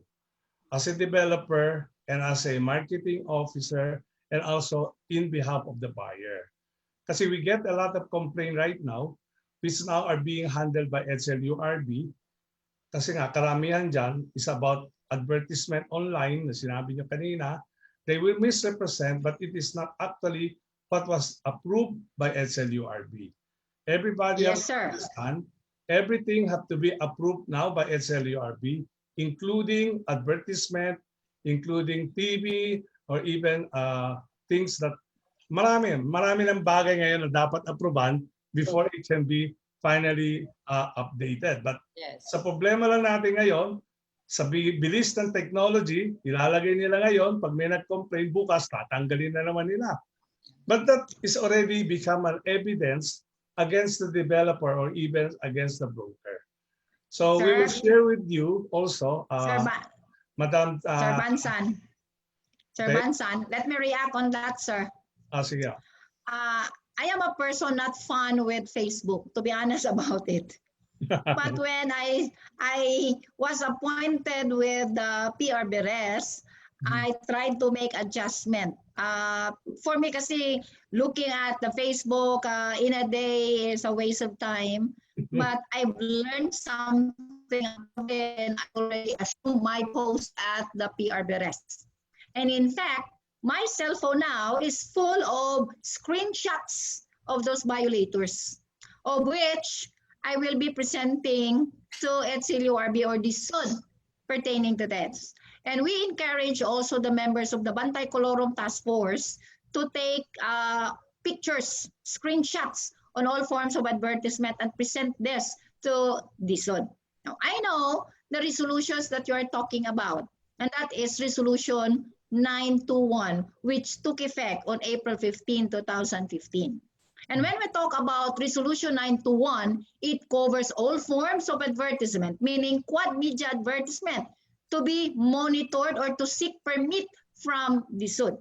As a developer and as a marketing officer and also in behalf of the buyer. Kasi we get a lot of complaint right now which now are being handled by SLURB. Kasi nga karamihan dyan is about advertisement online na sinabi nyo kanina. They will misrepresent but it is not actually what was approved by SLURB. Everybody Yes, has sir. to understand everything have to be approved now by SLURB, including advertisement, including TV, or even things that marami ng bagay ngayon na dapat aproban before it can be finally updated. But Yes. sa problema lang natin ngayon, sa bilis ng technology, ilalagay nila ngayon, pag may nag-complain bukas, tatanggalin na naman nila. But that is already become an evidence against the developer or even against the broker. So we will share with you also, Madam... Sir Bansan. Sir okay. Bansan, let me react on that, sir. Sige. I am a person not fun with Facebook, to be honest about it. But when I was appointed with the PR Beres, I tried to make adjustment. For me kasi looking at the Facebook in a day is a waste of time. But I've learned something when I already assumed my post at the PR Beres. And in fact, my cell phone now is full of screenshots of those violators, of which I will be presenting to HLURB or this soon. pertaining to this. And we encourage also the members of the Bantay Colorum Task Force to take pictures, screenshots on all forms of advertisement and present this to DSUD. Now, I know the resolutions that you are talking about, and that is Resolution 921, which took effect on April 15, 2015. And when we talk about Resolution 921, it covers all forms of advertisement, meaning quad media advertisement, to be monitored or to seek permit from DSUD.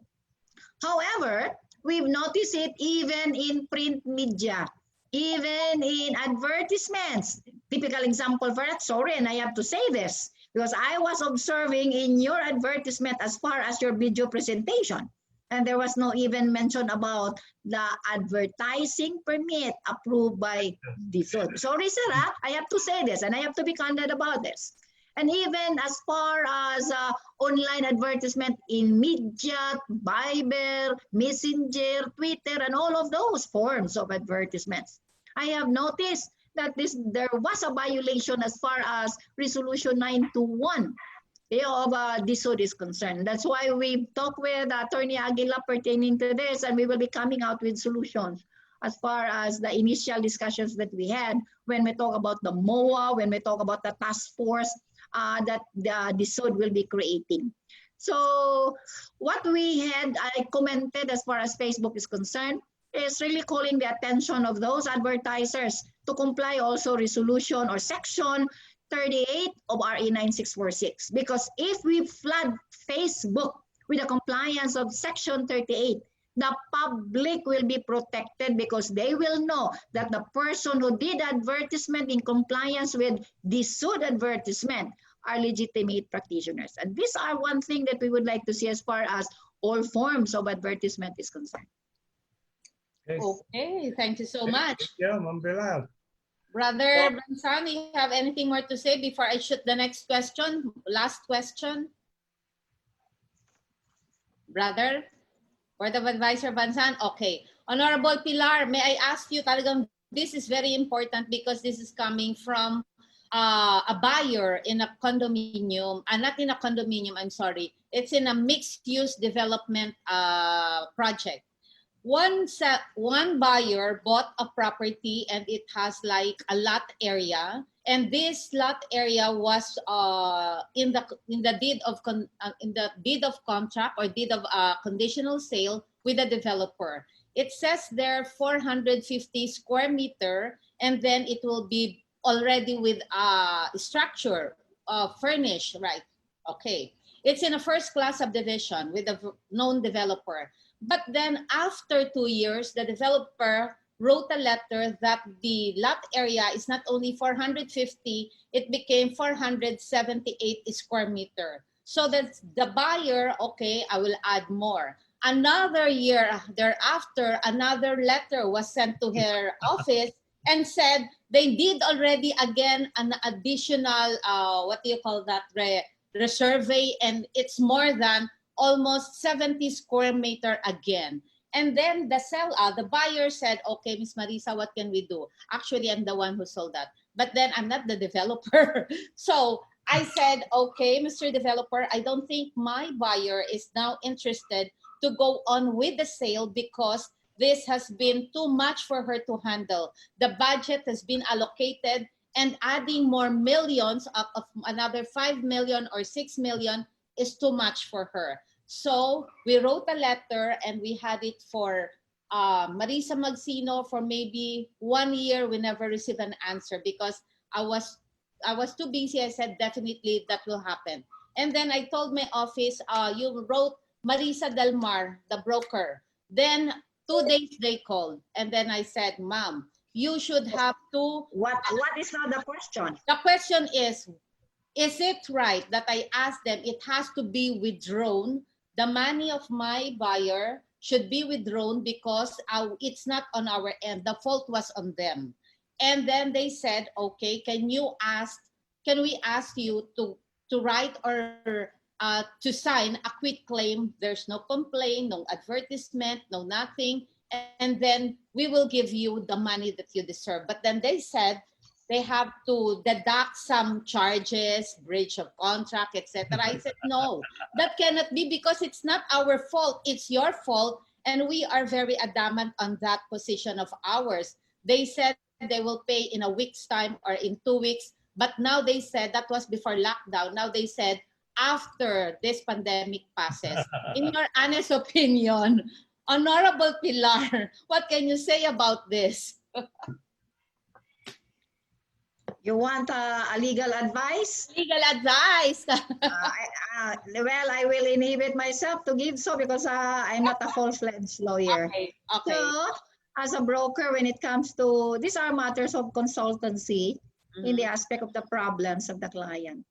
However, we've noticed it even in print media, even in advertisements. Typical example for that, sorry, and I have to say this, because I was observing in your advertisement as far as your video presentation, and there was no even mention about the advertising permit approved by DSUD. Sorry, sir, I have to say this, and I have to be candid about this. And even as far as online advertisement in media, Viber, Messenger, Twitter, and all of those forms of advertisements, I have noticed that there was a violation as far as Resolution 921 of DSUD is concerned. That's why we talked with Attorney Aguila pertaining to this, and we will be coming out with solutions as far as the initial discussions that we had when we talk about the MOA, when we talk about the task force that the DSUD will be creating. So what we had, I commented as far as Facebook is concerned, is really calling the attention of those advertisers to comply also resolution or section 38 of RE 9646. Because if we flood Facebook with the compliance of section 38, the public will be protected because they will know that the person who did advertisement in compliance with DSUD advertisement are legitimate practitioners. And these are one thing that we would like to see as far as all forms of advertisement is concerned. Okay, thank you so much. Thank you, Ma'am Pilar. Brother Bansan, you have anything more to say before I shoot the next question? Last question. Brother, Board of Advisor Bansan, okay. Honorable Pilar, may I ask you, talagang this is very important because this is coming from a buyer in a condominium, not in a condominium, I'm sorry. It's in a mixed-use development project. One buyer bought a property and it has like a lot area, and this lot area was in the deed of contract or deed of conditional sale with the developer. It says there 450 square meter, and then it will be already with structure furnished, right? Okay, it's in a first class subdivision with a known developer. But then after 2 years, the developer wrote a letter that the lot area is not only 450, it became 478 square meter. So that the buyer, okay, I will add more. Another year thereafter, another letter was sent to her office and said they did already again an additional, what do you call that, resurvey, and it's more than almost 70 square meter again. And then the buyer said, okay, Miss Marisa, what can we do? Actually, I'm the one who sold that. But then I'm not the developer. So I said, okay, Mr. Developer, I don't think my buyer is now interested to go on with the sale because this has been too much for her to handle. The budget has been allocated, and adding more millions of another 5 million or 6 million is too much for her. So we wrote a letter and we had it for Marisa Magsino for maybe 1 year. We never received an answer because I was too busy. I said definitely that will happen. And then I told my office, you wrote Marisa Del Mar, the broker. Then 2 days they called, and then I said, Ma'am, you should have to. What is now the question? The question is it right that I asked them it has to be withdrawn? The money of my buyer should be withdrawn because it's not on our end. The fault was on them. And then they said, okay, can we ask you to write or to sign a quit claim? There's no complaint, no advertisement, no nothing. And then we will give you the money that you deserve. But then they said, they have to deduct some charges, breach of contract, etc. I said, no, that cannot be because it's not our fault. It's your fault. And we are very adamant on that position of ours. They said they will pay in a week's time or in 2 weeks. But now they said that was before lockdown. Now they said after this pandemic passes. In your honest opinion, Honorable Pilar, what can you say about this? You want a legal advice? Legal advice. Well, I will inhibit myself to give so because I'm not a full-fledged lawyer. Okay, okay. So, as a broker, when it comes to, these are matters of consultancy in the aspect of the problems of the client.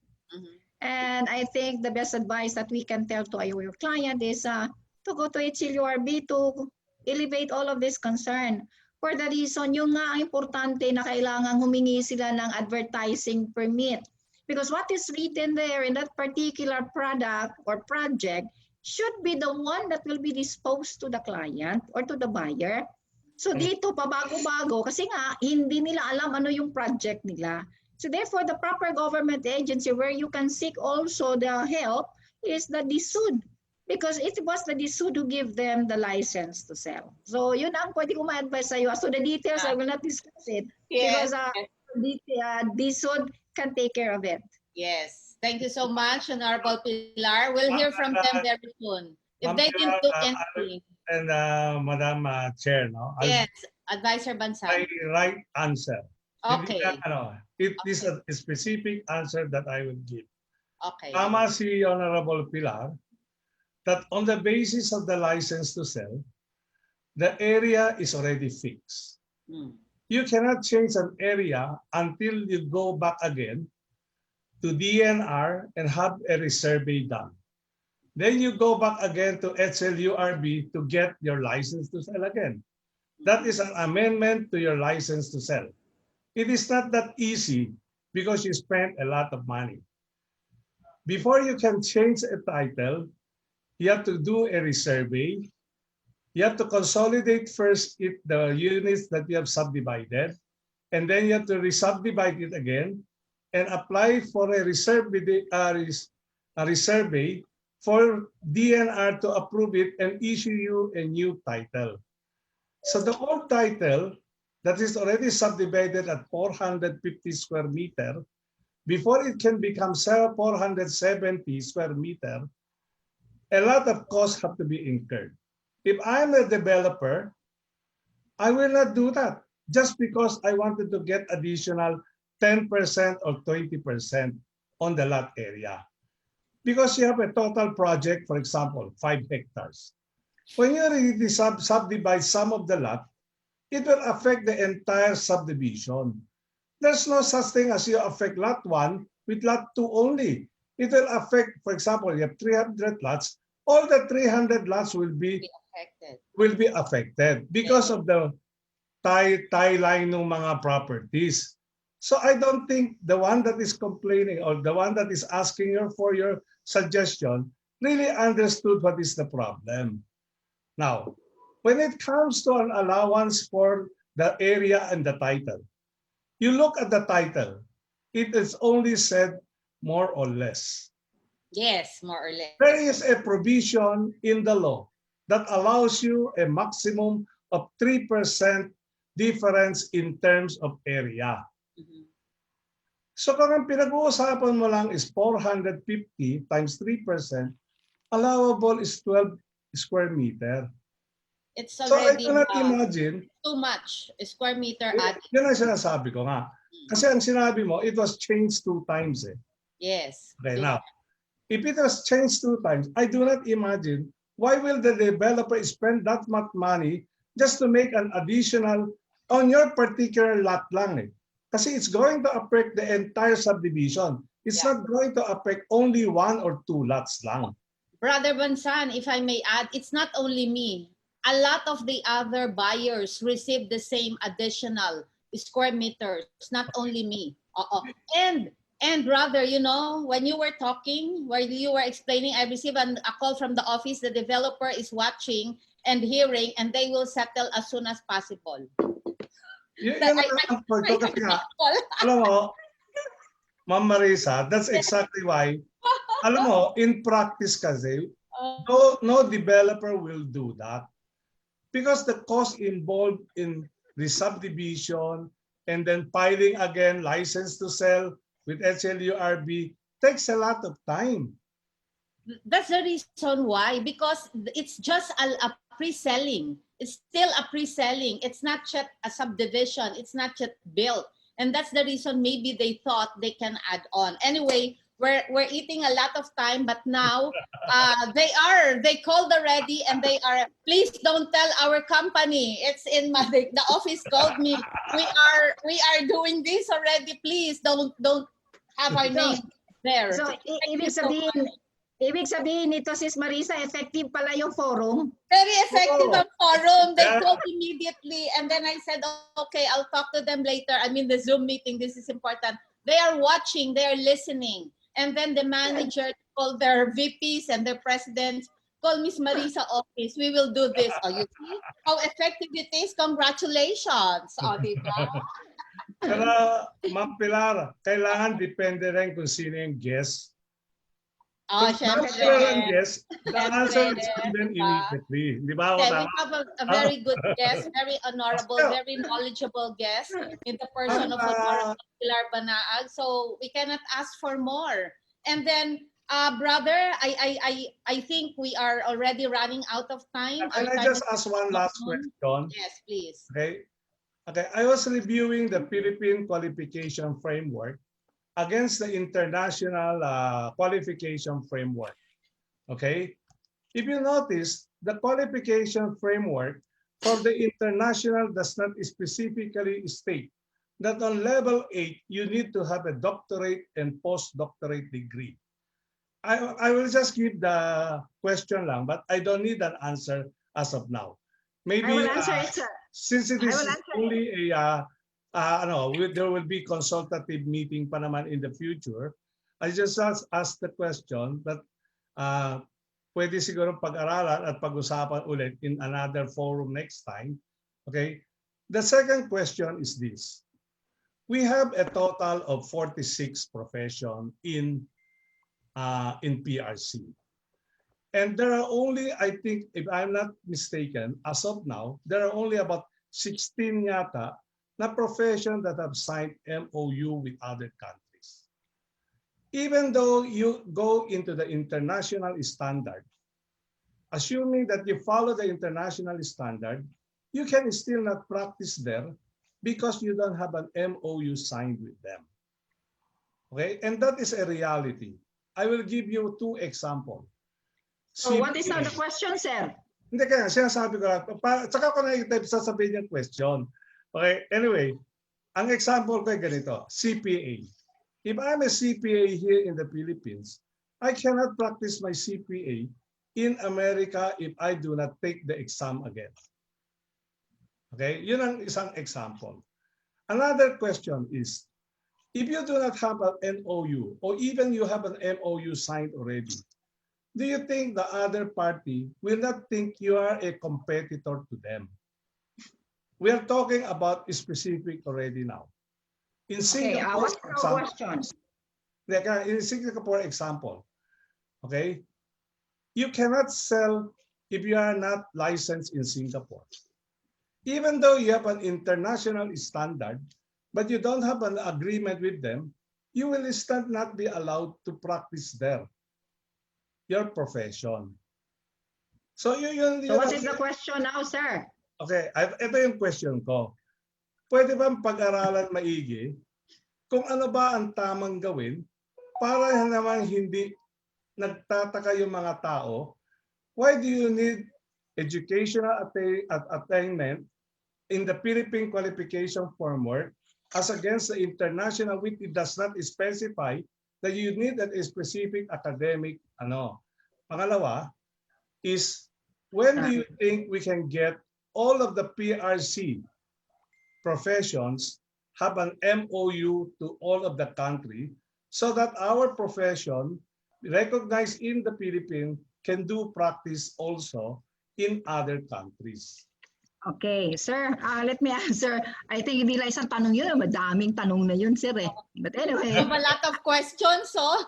And I think the best advice that we can tell to your client is to go to HLURB to elevate all of this concern. For the reason, yung nga ang importante na kailangan humingi sila ng advertising permit. Because what is written there in that particular product or project should be the one that will be disposed to the client or to the buyer. So dito, pabago-bago, kasi nga, hindi nila alam ano yung project nila. So therefore, the proper government agency where you can seek also the help is the DSUD. Because it was the DSUD who give them the license to sell. So yun ang pwede ko ma-advise sa'yo. So the details, I will not discuss it. Yes. Because DSUD can take care of it. Yes. Thank you so much, Honorable Pilar. We'll hear from them very soon. If they didn't do anything. And Madam Chair, no? Yes, Advisor Bansan. My right answer. Okay. It is a specific answer that I will give. Okay. Tama si Honorable Pilar that on the basis of the license to sell, the area is already fixed. You cannot change an area until you go back again to DNR and have a resurvey done. Then you go back again to HLURB to get your license to sell again. That is an amendment to your license to sell. It is not that easy because you spent a lot of money. Before you can change a title, you have to do a resurvey. You have to consolidate first the units that you have subdivided, and then you have to re-subdivide it again and apply for a resurvey for DNR to approve it and issue you a new title. So the old title that is already subdivided at 450 square meter, before it can become 470 square meter, a lot of costs have to be incurred. If I'm a developer, I will not do that just because I wanted to get additional 10% or 20% on the lot area. Because you have a total project, for example, 5 hectares. When you already subdivide some of the lot, it will affect the entire subdivision. There's no such thing as you affect lot 1 with lot 2 only. It will affect, for example, you have 300 lots, all the 300 lots will be affected because of the tie line ng mga properties. So I don't think the one that is complaining or the one that is asking for your suggestion really understood what is the problem. Now, when it comes to an allowance for the area and the title, you look at the title, it is only said more or less. Yes, more or less. There is a provision in the law that allows you a maximum of 3% difference in terms of area. So kung ang pinag-uusapan mo lang is 450 times 3%, allowable is 12 square meter. It's So I already cannot imagine. Too much square meter added. Yun ang sinasabi ko nga. Kasi ang sinabi mo, it was changed 2 times eh. Yes. Okay, now, if it was changed 2 times, I do not imagine why will the developer spend that much money just to make an additional on your particular lot lang eh. Kasi it's going to affect the entire subdivision. It's not going to affect only 1 or 2 lots lang. Brother Bansan, if I may add, it's not only me. A lot of the other buyers receive the same additional square meters, not only me. And brother, you know, when you were talking, while you were explaining, I received a call from the office. The developer is watching and hearing, and they will settle as soon as possible. Yun ang point ko kasi nga, alam mo, Ma'am Marisa, that's exactly why, alam mo, in practice kasi, no developer will do that. Because the cost involved in the subdivision and then filing again license to sell with HLURB takes a lot of time. That's the reason why, because it's just a pre-selling. It's still a pre-selling. It's not yet a subdivision. It's not yet built. And that's the reason maybe they thought they can add on. Anyway, we're eating a lot of time, but now they called already and they are, please don't tell our company. It's in my, the office called me. We are doing this already. Please don't have our name there. So, ibig sabihin nito, Sis Marisa, effective pala yung forum? Very effective ang forum. They told immediately. And then I said, okay, I'll talk to them later. I mean, the Zoom meeting, this is important. They are watching. They are listening. And then the manager called their VPs and their presidents, call Miss Marisa office. We will do this. Oh, you see how effective it is? Congratulations. Oh, diba? Pero, Ma'am Pilar, kailangan depende rin kung sino yung guest. Oh, syempre. Yes, the answer is given immediately. Di ba? Yeah, we have a very good guest, very honorable, very knowledgeable guest in the person of Honorable Pilar Banaag. So we cannot ask for more. And then, brother, I think we are already running out of time. Can I just ask one last question? Yes, please. Okay. I was reviewing the Philippine qualification framework against the international qualification framework. Okay? If you notice, the qualification framework for the international does not specifically state that on level 8, you need to have a doctorate and postdoctorate degree. I will just give the question lang, but I don't need an answer as of now. Maybe I will answer it, sir. Since it is only a there will be consultative meeting pa naman in the future. I just ask the question that pwede siguro pag-aralan at pag-usapan ulit in another forum next time. Okay? The second question is this. We have a total of 46 professions in PRC. And there are only, I think, if I'm not mistaken, as of now, there are only about 16 yata na profession that have signed MOU with other countries. Even though you go into the international standard, assuming that you follow the international standard, you can still not practice there because you don't have an MOU signed with them. Okay, and that is a reality. I will give you two examples. So what is now the question, sir? Hindi kaya, sinasabi ko lang. Tsaka ko na sasabihin yung question. Okay, anyway, ang example ko ay ganito, CPA. If I'm a CPA here in the Philippines, I cannot practice my CPA in America if I do not take the exam again. Okay, yun ang isang example. Another question is, if you do not have an MOU or even you have an MOU signed already, do you think the other party will not think you are a competitor to them? We are talking about specific already now. In Singapore, example, okay, you cannot sell if you are not licensed in Singapore. Even though you have an international standard, but you don't have an agreement with them, you will still not be allowed to practice there, your profession. So what is the question now, sir? Okay, ito yung question ko. Pwede bang pag-aralan maigi kung ano ba ang tamang gawin para naman hindi nagtataka yung mga tao? Why do you need educational attainment in the Philippine qualification framework as against the international, which it does not specify that you need a specific academic Pangalawa is, when do you think we can get all of the PRC professions have an MOU to all of the country so that our profession recognized in the Philippines can do practice also in other countries? Okay, sir, let me answer. I think hindi lang isang tanong yun, madaming tanong na yun, sir eh. But You anyway, have a lot of questions, so.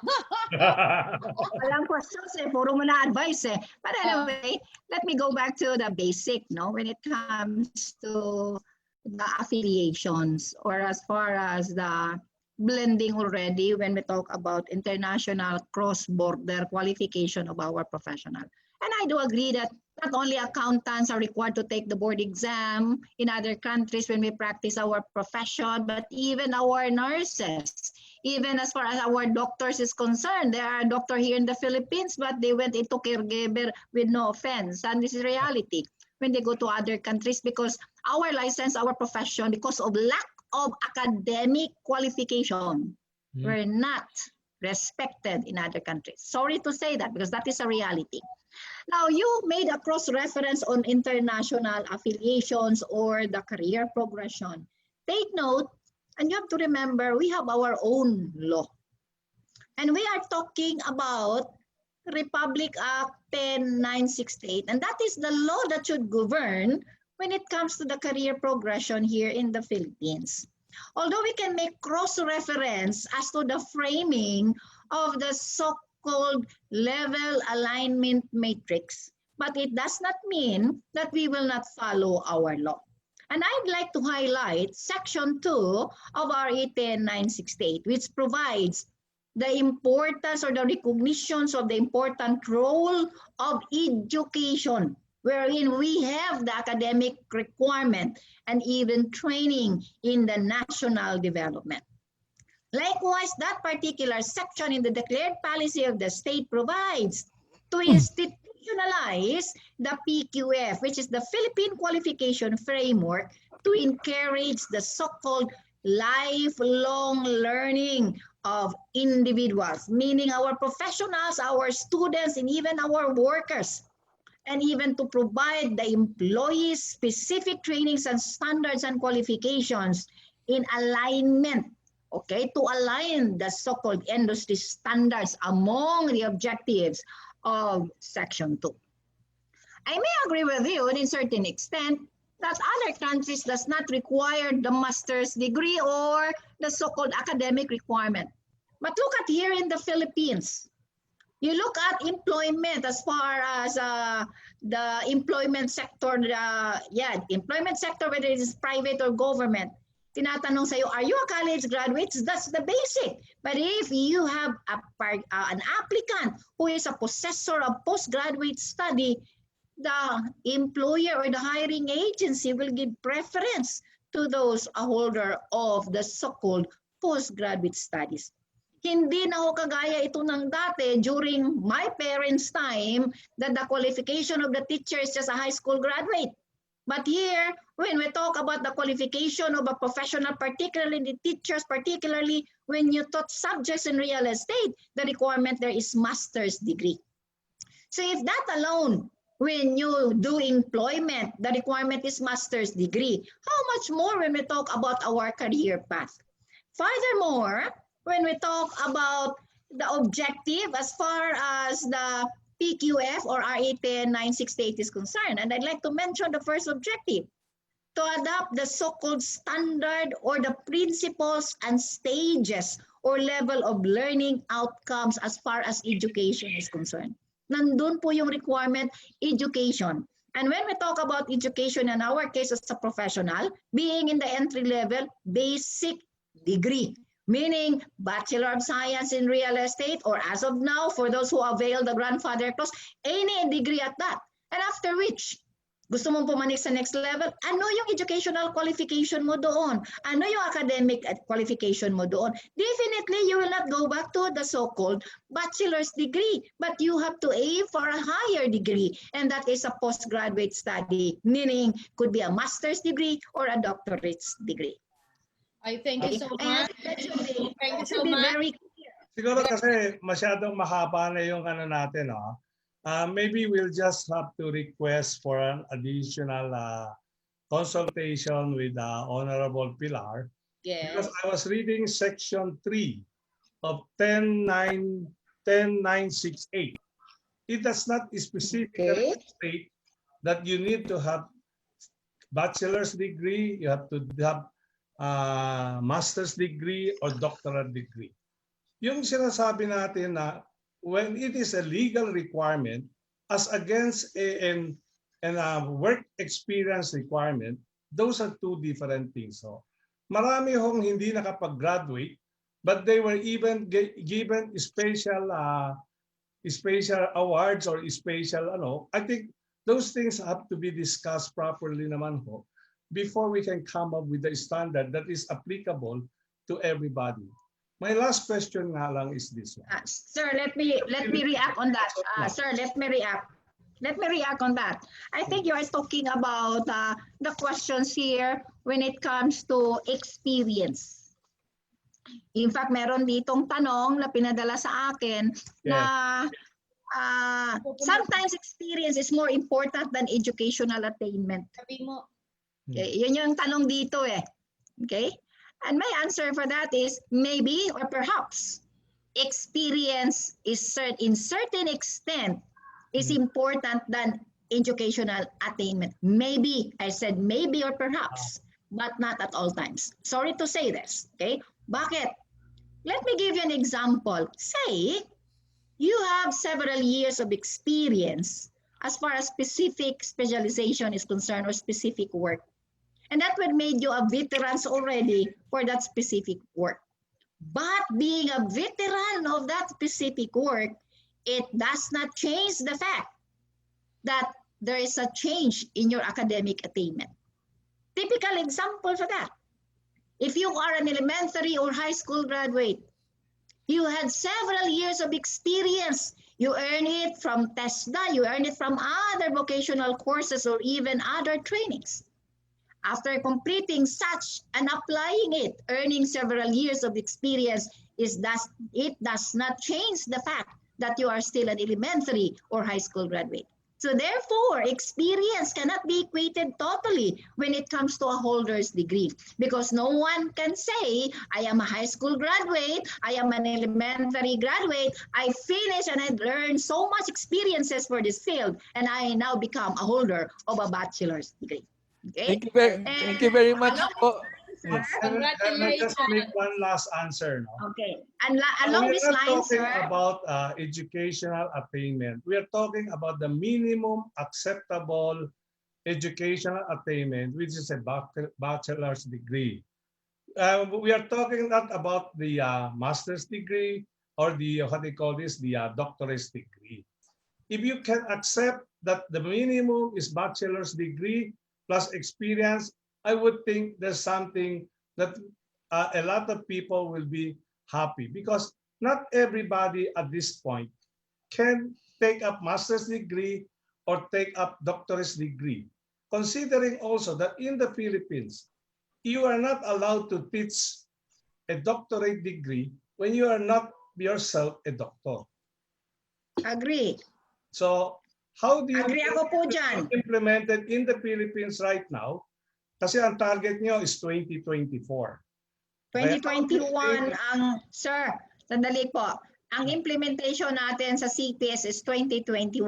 walang questions eh, puro mo na advice eh. But anyway, let me go back to the basic, no, when it comes to the affiliations or as far as the blending already when we talk about international cross-border qualification of our professional. And I do agree that not only accountants are required to take the board exam in other countries when we practice our profession, but even our nurses, even as far as our doctors is concerned. There are a doctor here in the Philippines, but they went into caregiver with no offense. And this is reality when they go to other countries because our license, our profession, because of lack of academic qualification, we're not respected in other countries. Sorry to say that because that is a reality. Now, you made a cross-reference on international affiliations or the career progression. Take note, and you have to remember, we have our own law. And we are talking about Republic Act 10968, and that is the law that should govern when it comes to the career progression here in the Philippines. Although we can make cross-reference as to the framing of the so-called level alignment matrix, but it does not mean that we will not follow our law. And I'd like to highlight Section 2 of RA 10968, which provides the importance or the recognitions of the important role of education, wherein we have the academic requirement and even training in the national development. Likewise, that particular section in the declared policy of the state provides to institutionalize the PQF, which is the Philippine Qualification Framework, to encourage the so-called lifelong learning of individuals, meaning our professionals, our students, and even our workers, and even to provide the employees specific trainings and standards and qualifications in alignment, okay, to align the so-called industry standards among the objectives of Section 2. I may agree with you in a certain extent that other countries does not require the master's degree or the so-called academic requirement. But look at here in the Philippines. You look at employment as far as the employment sector, employment sector, whether it is private or government. Tinatanong sa'yo, are you a college graduate? That's the basic. But if you have an applicant who is a possessor of postgraduate study, the employer or the hiring agency will give preference to those a holder of the so-called postgraduate studies. Hindi na ho kagaya ito ng dati during my parents' time that the qualification of the teacher is just a high school graduate. But here, when we talk about the qualification of a professional, particularly the teachers, particularly when you taught subjects in real estate, the requirement there is master's degree. So if that alone, when you do employment, the requirement is master's degree, how much more when we talk about our career path? Furthermore, when we talk about the objective as far as the PQF or RA 10968 is concerned, and I'd like to mention the first objective, to adopt the so-called standard or the principles and stages or level of learning outcomes as far as education is concerned. Nandun po yung requirement, education. And when we talk about education, in our case as a professional, being in the entry level, basic degree, meaning Bachelor of Science in Real Estate, or as of now, for those who avail the grandfather clause, any degree at that. And after which, gusto mong pumanik sa next level, ano yung educational qualification mo doon? Ano yung academic qualification mo doon? Definitely, you will not go back to the so-called bachelor's degree, but you have to aim for a higher degree, and that is a postgraduate study, meaning could be a master's degree or a doctorate's degree. I thank you so much. Thank you so much. Very clear. Siguro kasi masyadong mahaba na yung ano natin, no? Maybe we'll just have to request for an additional consultation with Honorable Pilar. Yes. Because I was reading Section 3 of 10968. It does not specifically state that you need to have bachelor's degree, you have to have master's degree or doctorate degree. Yung sinasabi natin na when it is a legal requirement as against a work experience requirement, those are two different things. So, marami hong hindi nakapag-graduate, but they were even given special awards or special I think those things have to be discussed properly naman ho before we can come up with a standard that is applicable to everybody. My last question nga lang is this one. Sir, let me react on that. Sir, let me react. Let me react on that. I think you are talking about the questions here when it comes to experience. In fact, meron ditong tanong na pinadala sa akin na sometimes experience is more important than educational attainment. Okay, yun yung tanong dito eh. Okay? And my answer for that is maybe or perhaps experience is in certain extent is important than educational attainment. Maybe, I said maybe or perhaps, but not at all times. Sorry to say this, okay? Bakit? Let me give you an example. Say, you have several years of experience as far as specific specialization is concerned or specific work. And that would make you a veteran already for that specific work. But being a veteran of that specific work, it does not change the fact that there is a change in your academic attainment. Typical example for that. If you are an elementary or high school graduate, you had several years of experience. You earn it from TESDA, you earn it from other vocational courses or even other trainings. After completing such and applying it, earning several years of experience, it does not change the fact that you are still an elementary or high school graduate. So therefore, experience cannot be equated totally when it comes to a holder's degree, because no one can say, I am a high school graduate, I am an elementary graduate, I finished and I learned so much experiences for this field, and I now become a holder of a bachelor's degree. Okay? Thank you very much po. Yes. And I just make one last answer. No? Okay. And along we're this not line, talking sir. about educational attainment. We are talking about the minimum acceptable educational attainment, which is a bachelor's degree. We are talking not about the master's degree or the what they call this, the doctorate degree. If you can accept that the minimum is bachelor's degree plus experience, I would think there's something that a lot of people will be happy, because not everybody at this point can take up master's degree or take up doctorate degree. Considering also that in the Philippines, you are not allowed to teach a doctorate degree when you are not yourself a doctor. Agree. So how do you Agree ako po dyan. implement it in the Philippines right now? Kasi ang target nyo is 2024. 2021 ang, sir, sandali po. Ang implementation natin sa CPS is 2021.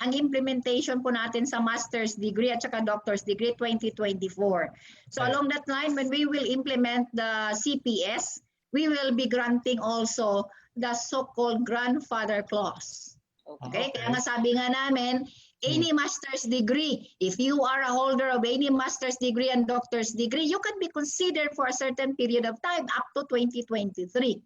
Ang implementation po natin sa master's degree at saka doctor's degree 2024. So along that line, when we will implement the CPS, we will be granting also the so-called grandfather clause. Okay? Kaya nga sabi nga namin, any master's degree, if you are a holder of any master's degree and doctor's degree, you can be considered for a certain period of time up to 2023.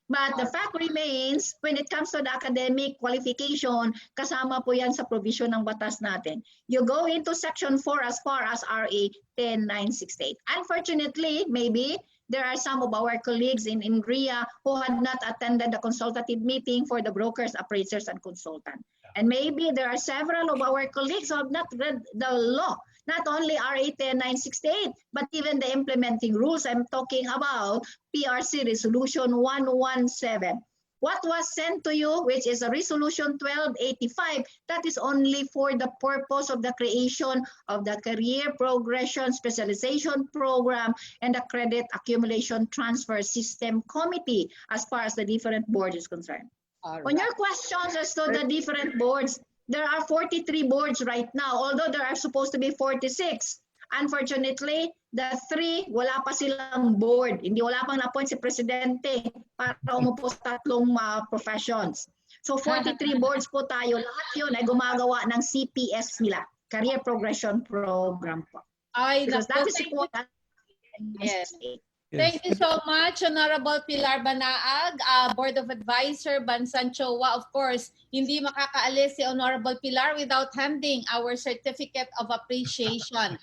But the fact remains, when it comes to the academic qualification, kasama po yan sa provision ng batas natin. You go into Section 4 as far as RA 10968. Unfortunately, maybe there are some of our colleagues in Nrea who had not attended the consultative meeting for the brokers, appraisers, and consultants. And maybe there are several of our colleagues who have not read the law, not only RA 10968, but even the implementing rules. I'm talking about PRC Resolution 117. What was sent to you, which is a Resolution 1285, that is only for the purpose of the creation of the Career Progression Specialization Program and the Credit Accumulation Transfer System Committee as far as the different boards is concerned. On your questions as to the different boards, there are 43 boards right now, although there are supposed to be 46. Unfortunately, the three, wala pa silang board. Hindi wala pang na-appoint si Presidente para umupo sa tatlong professions. So 43 boards po tayo. Lahat yun ay gumagawa ng CPS nila, Career Progression Program po. Ay, Because naku, that is thank you. important. Yes. State. Thank you so much, Honorable Pilar Banaag, Board of Advisor, Bansan CHOA. Of course, hindi makakaalis si Honorable Pilar without handing our Certificate of Appreciation.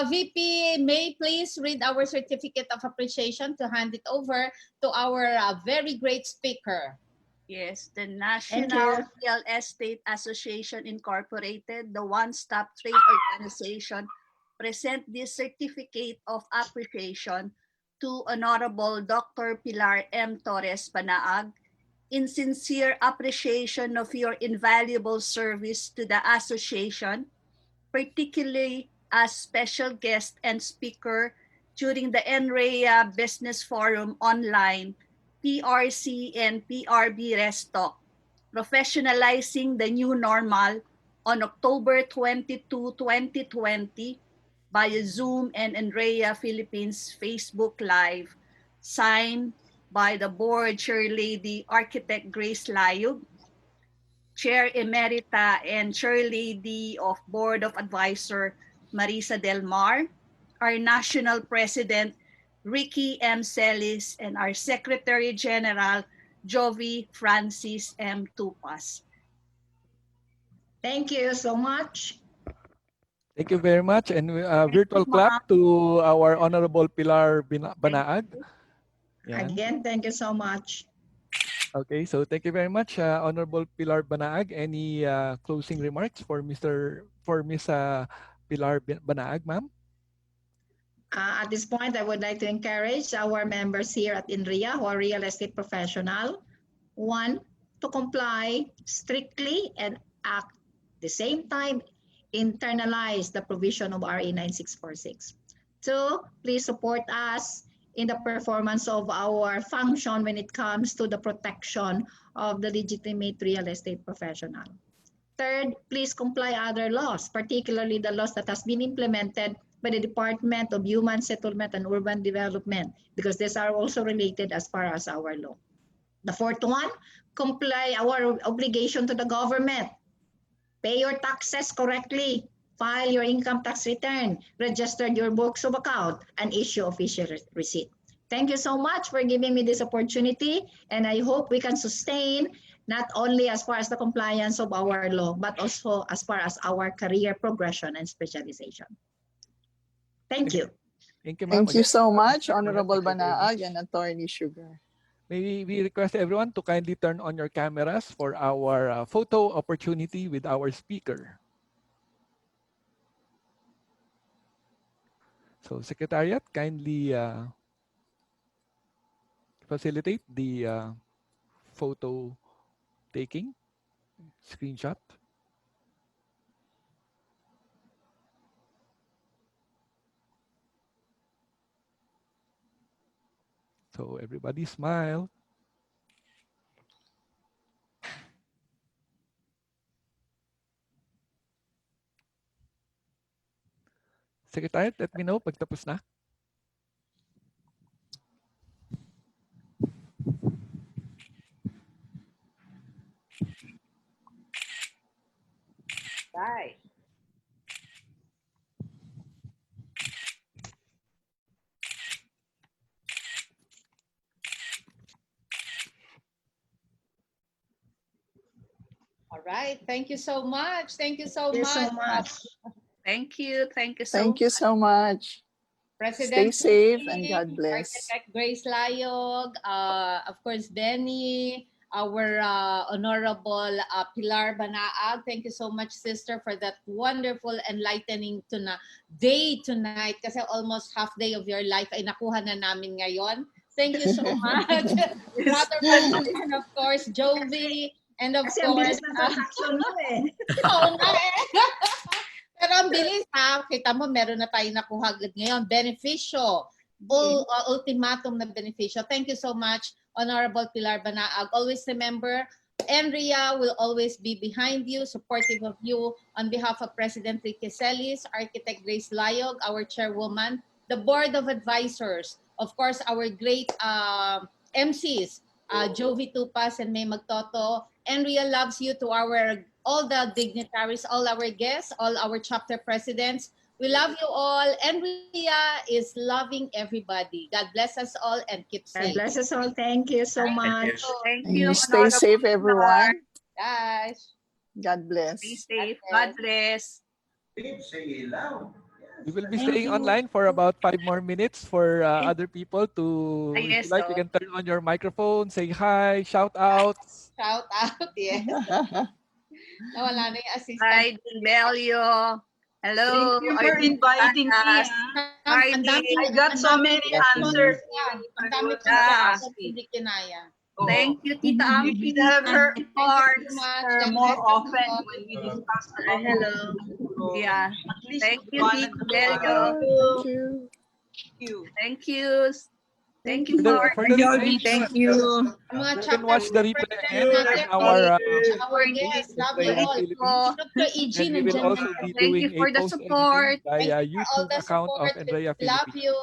VP, may please read our Certificate of Appreciation to hand it over to our very great speaker. Yes, the National Real Estate Association Incorporated, the one-stop trade organization, present this certificate of appreciation to Honorable Dr. Pilar M. Torres Banaag in sincere appreciation of your invaluable service to the association, particularly as special guest and speaker during the Nrea Business Forum online, PRC and PRB Restock, professionalizing the new normal on October 22, 2020 via Zoom and Nrea Philippines Facebook Live, signed by the board chair lady Architect Grace Layug, Chair Emerita and Chair Lady of Board of Advisor Marisa Del Mar, our National President Ricky M. Celis, and our Secretary General Jovi Francis M. Tupas. Thank you so much. Thank you very much, and virtual clap to our Honorable Pilar Banaag. Yan. Again, thank you so much. Okay, so thank you very much, Honorable Pilar Banaag. Any closing remarks for Miss Pilar Banaag, ma'am? At this point, I would like to encourage our members here at INRIA who are real estate professional, one, to comply strictly and at the same time internalize the provision of RA 9646. Two, please support us in the performance of our function when it comes to the protection of the legitimate real estate professional. Third, please comply other laws, particularly the laws that has been implemented by the Department of Human Settlement and Urban Development, because these are also related as far as our law. The fourth one, comply our obligation to the government. Pay your taxes correctly, file your income tax return, register your books of account, and issue official receipt. Thank you so much for giving me this opportunity, and I hope we can sustain not only as far as the compliance of our law, but also as far as our career progression and specialization. Thank you. Thank you, ma'am. Thank you so much, Honorable Banaag and Attorney Sugar. May we request everyone to kindly turn on your cameras for our photo opportunity with our speaker. So, Secretariat, kindly facilitate the photo taking screenshot. So everybody smile. Secretariat, let me know pag tapos na. Bye. All right. Thank you so much. Thank you so Thank you much. so much. Thank you. Thank you so Thank you so much. Stay President safe and Lee, God bless. Architect Grace Layog, of course, Denny, our Honorable Pilar Banaag. Thank you so much, sister, for that wonderful enlightening day tonight. Kasi almost half day of your life ay nakuha na namin ngayon. Thank you so much. Brother Francis, and of course, Jovi, and of Kasi ang course, bilis ng transaction mo eh. oo nga eh. Pero ang bilis ha, kita mo meron na tayo nakuha agad ngayon. Beneficio. Ultimatum na beneficio. Thank you so much, Honorable Pilar Banaag. Always remember, Nrea will always be behind you, supportive of you. On behalf of President Ricky Celis, Architect Grace Layog, our chairwoman, the board of advisors, of course, our great MCs, Jovi Tupas and May Magtoto. Nrea loves you, to all the dignitaries, all our guests, all our chapter presidents. We love you all. Nrea is loving everybody. God bless us all and keep God safe. bless us all. Thank you so much. Thank And you, you stay safe, everyone. Guys. God bless. Be safe. God bless. We will be Thank staying you. online for about 5 more minutes for other people to, if you Yes, like, you can turn on your microphone, say hi, shout outs. Shout out, yes. Nawala na yung assistant. Hi, Dean Belio. Hello. Thank you for inviting me. Ang dami, I got so many answers. Ang dami kong Yeah. questions, hindi kinaya. Thank you, Tita We Ampi. should have her Reports. more often when we discuss about Hello. Yeah. At least Thank you, one Tita and Belio. Thank you. Thank you. For the, for the replay, Thank you. Mga you can chapter watch the replay again natin, on our our guests, love you Raya all. Philippines. Dr. E. And we will also be Thank you doing a for the post support. editing via all YouTube the account of support. Andrea We love Philippines. you.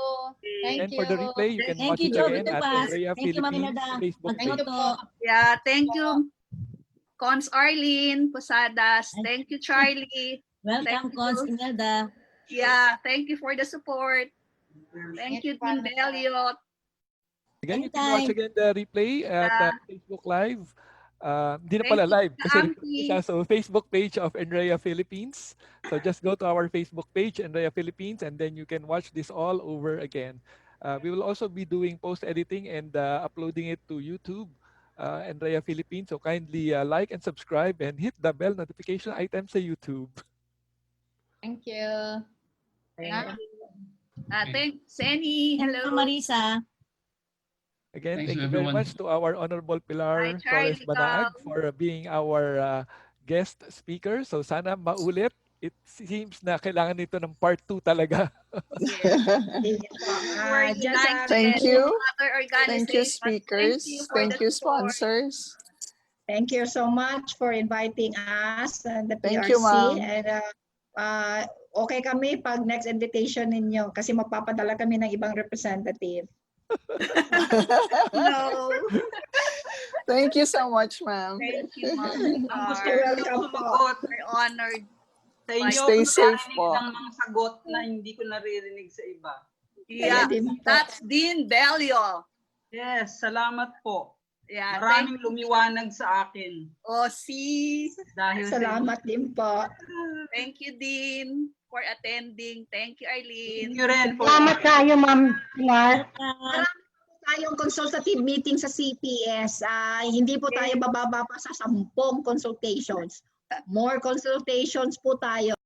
Thank And you. for the replay, you can watch it again at Andrea Philippines Facebook Thank you page. po. Yeah, thank you, Cons Arlene Posadas. Thank you, Charlie. Welcome, Cons Imelda. Yeah, thank you for the support. Thank you, Dean Belio. Again, you can watch again the replay at Facebook Live. Hindi na Thank pala you, live Tita kasi replay Ampi. siya. So, Facebook page of Nrea Philippines. So, just go to our Facebook page, Nrea Philippines, and then you can watch this all over again. We will also be doing post-editing and uploading it to YouTube, Nrea Philippines. So, kindly like and subscribe and hit the bell notification item sa YouTube. Thank you. Thank you. Thanks, Senny. Hello. Marisa. Again, Thanks thank to you very everyone. much to our Honorable Pilar Torres Charlie Banaag Cao. for being our guest speaker. So sana maulit. It seems na kailangan nito ng part 2 talaga. Where Just United Thank you. Other Thank you, organizations. speakers. Thank you for Thank the you, support. sponsors. Thank you so much for inviting us and the Thank you, PRC. ma'am. And okay kami pag next invitation ninyo kasi magpapadala kami ng ibang representative. No. Thank you so much, ma'am. Thank you, Ma'am. Ang gusto You're ko welcome po. sumagot We're honored. sa inyo. Stay ako safe nakarinig po. ng mga sagot na hindi ko naririnig sa iba. Yeah, din po. that's Dean Belio. Yes, salamat po. Yeah, Maraming lumiwanag sa akin. Oh, see. Dahil Salamat din po. Thank you, Dean, for attending. Thank you, Arlene. Thank you rin. Salamat kayo, Ma'am Pilar. Marami po tayong consultative meeting sa CPS. Hindi po tayo bababa pa sa 10 consultations. More consultations po tayo.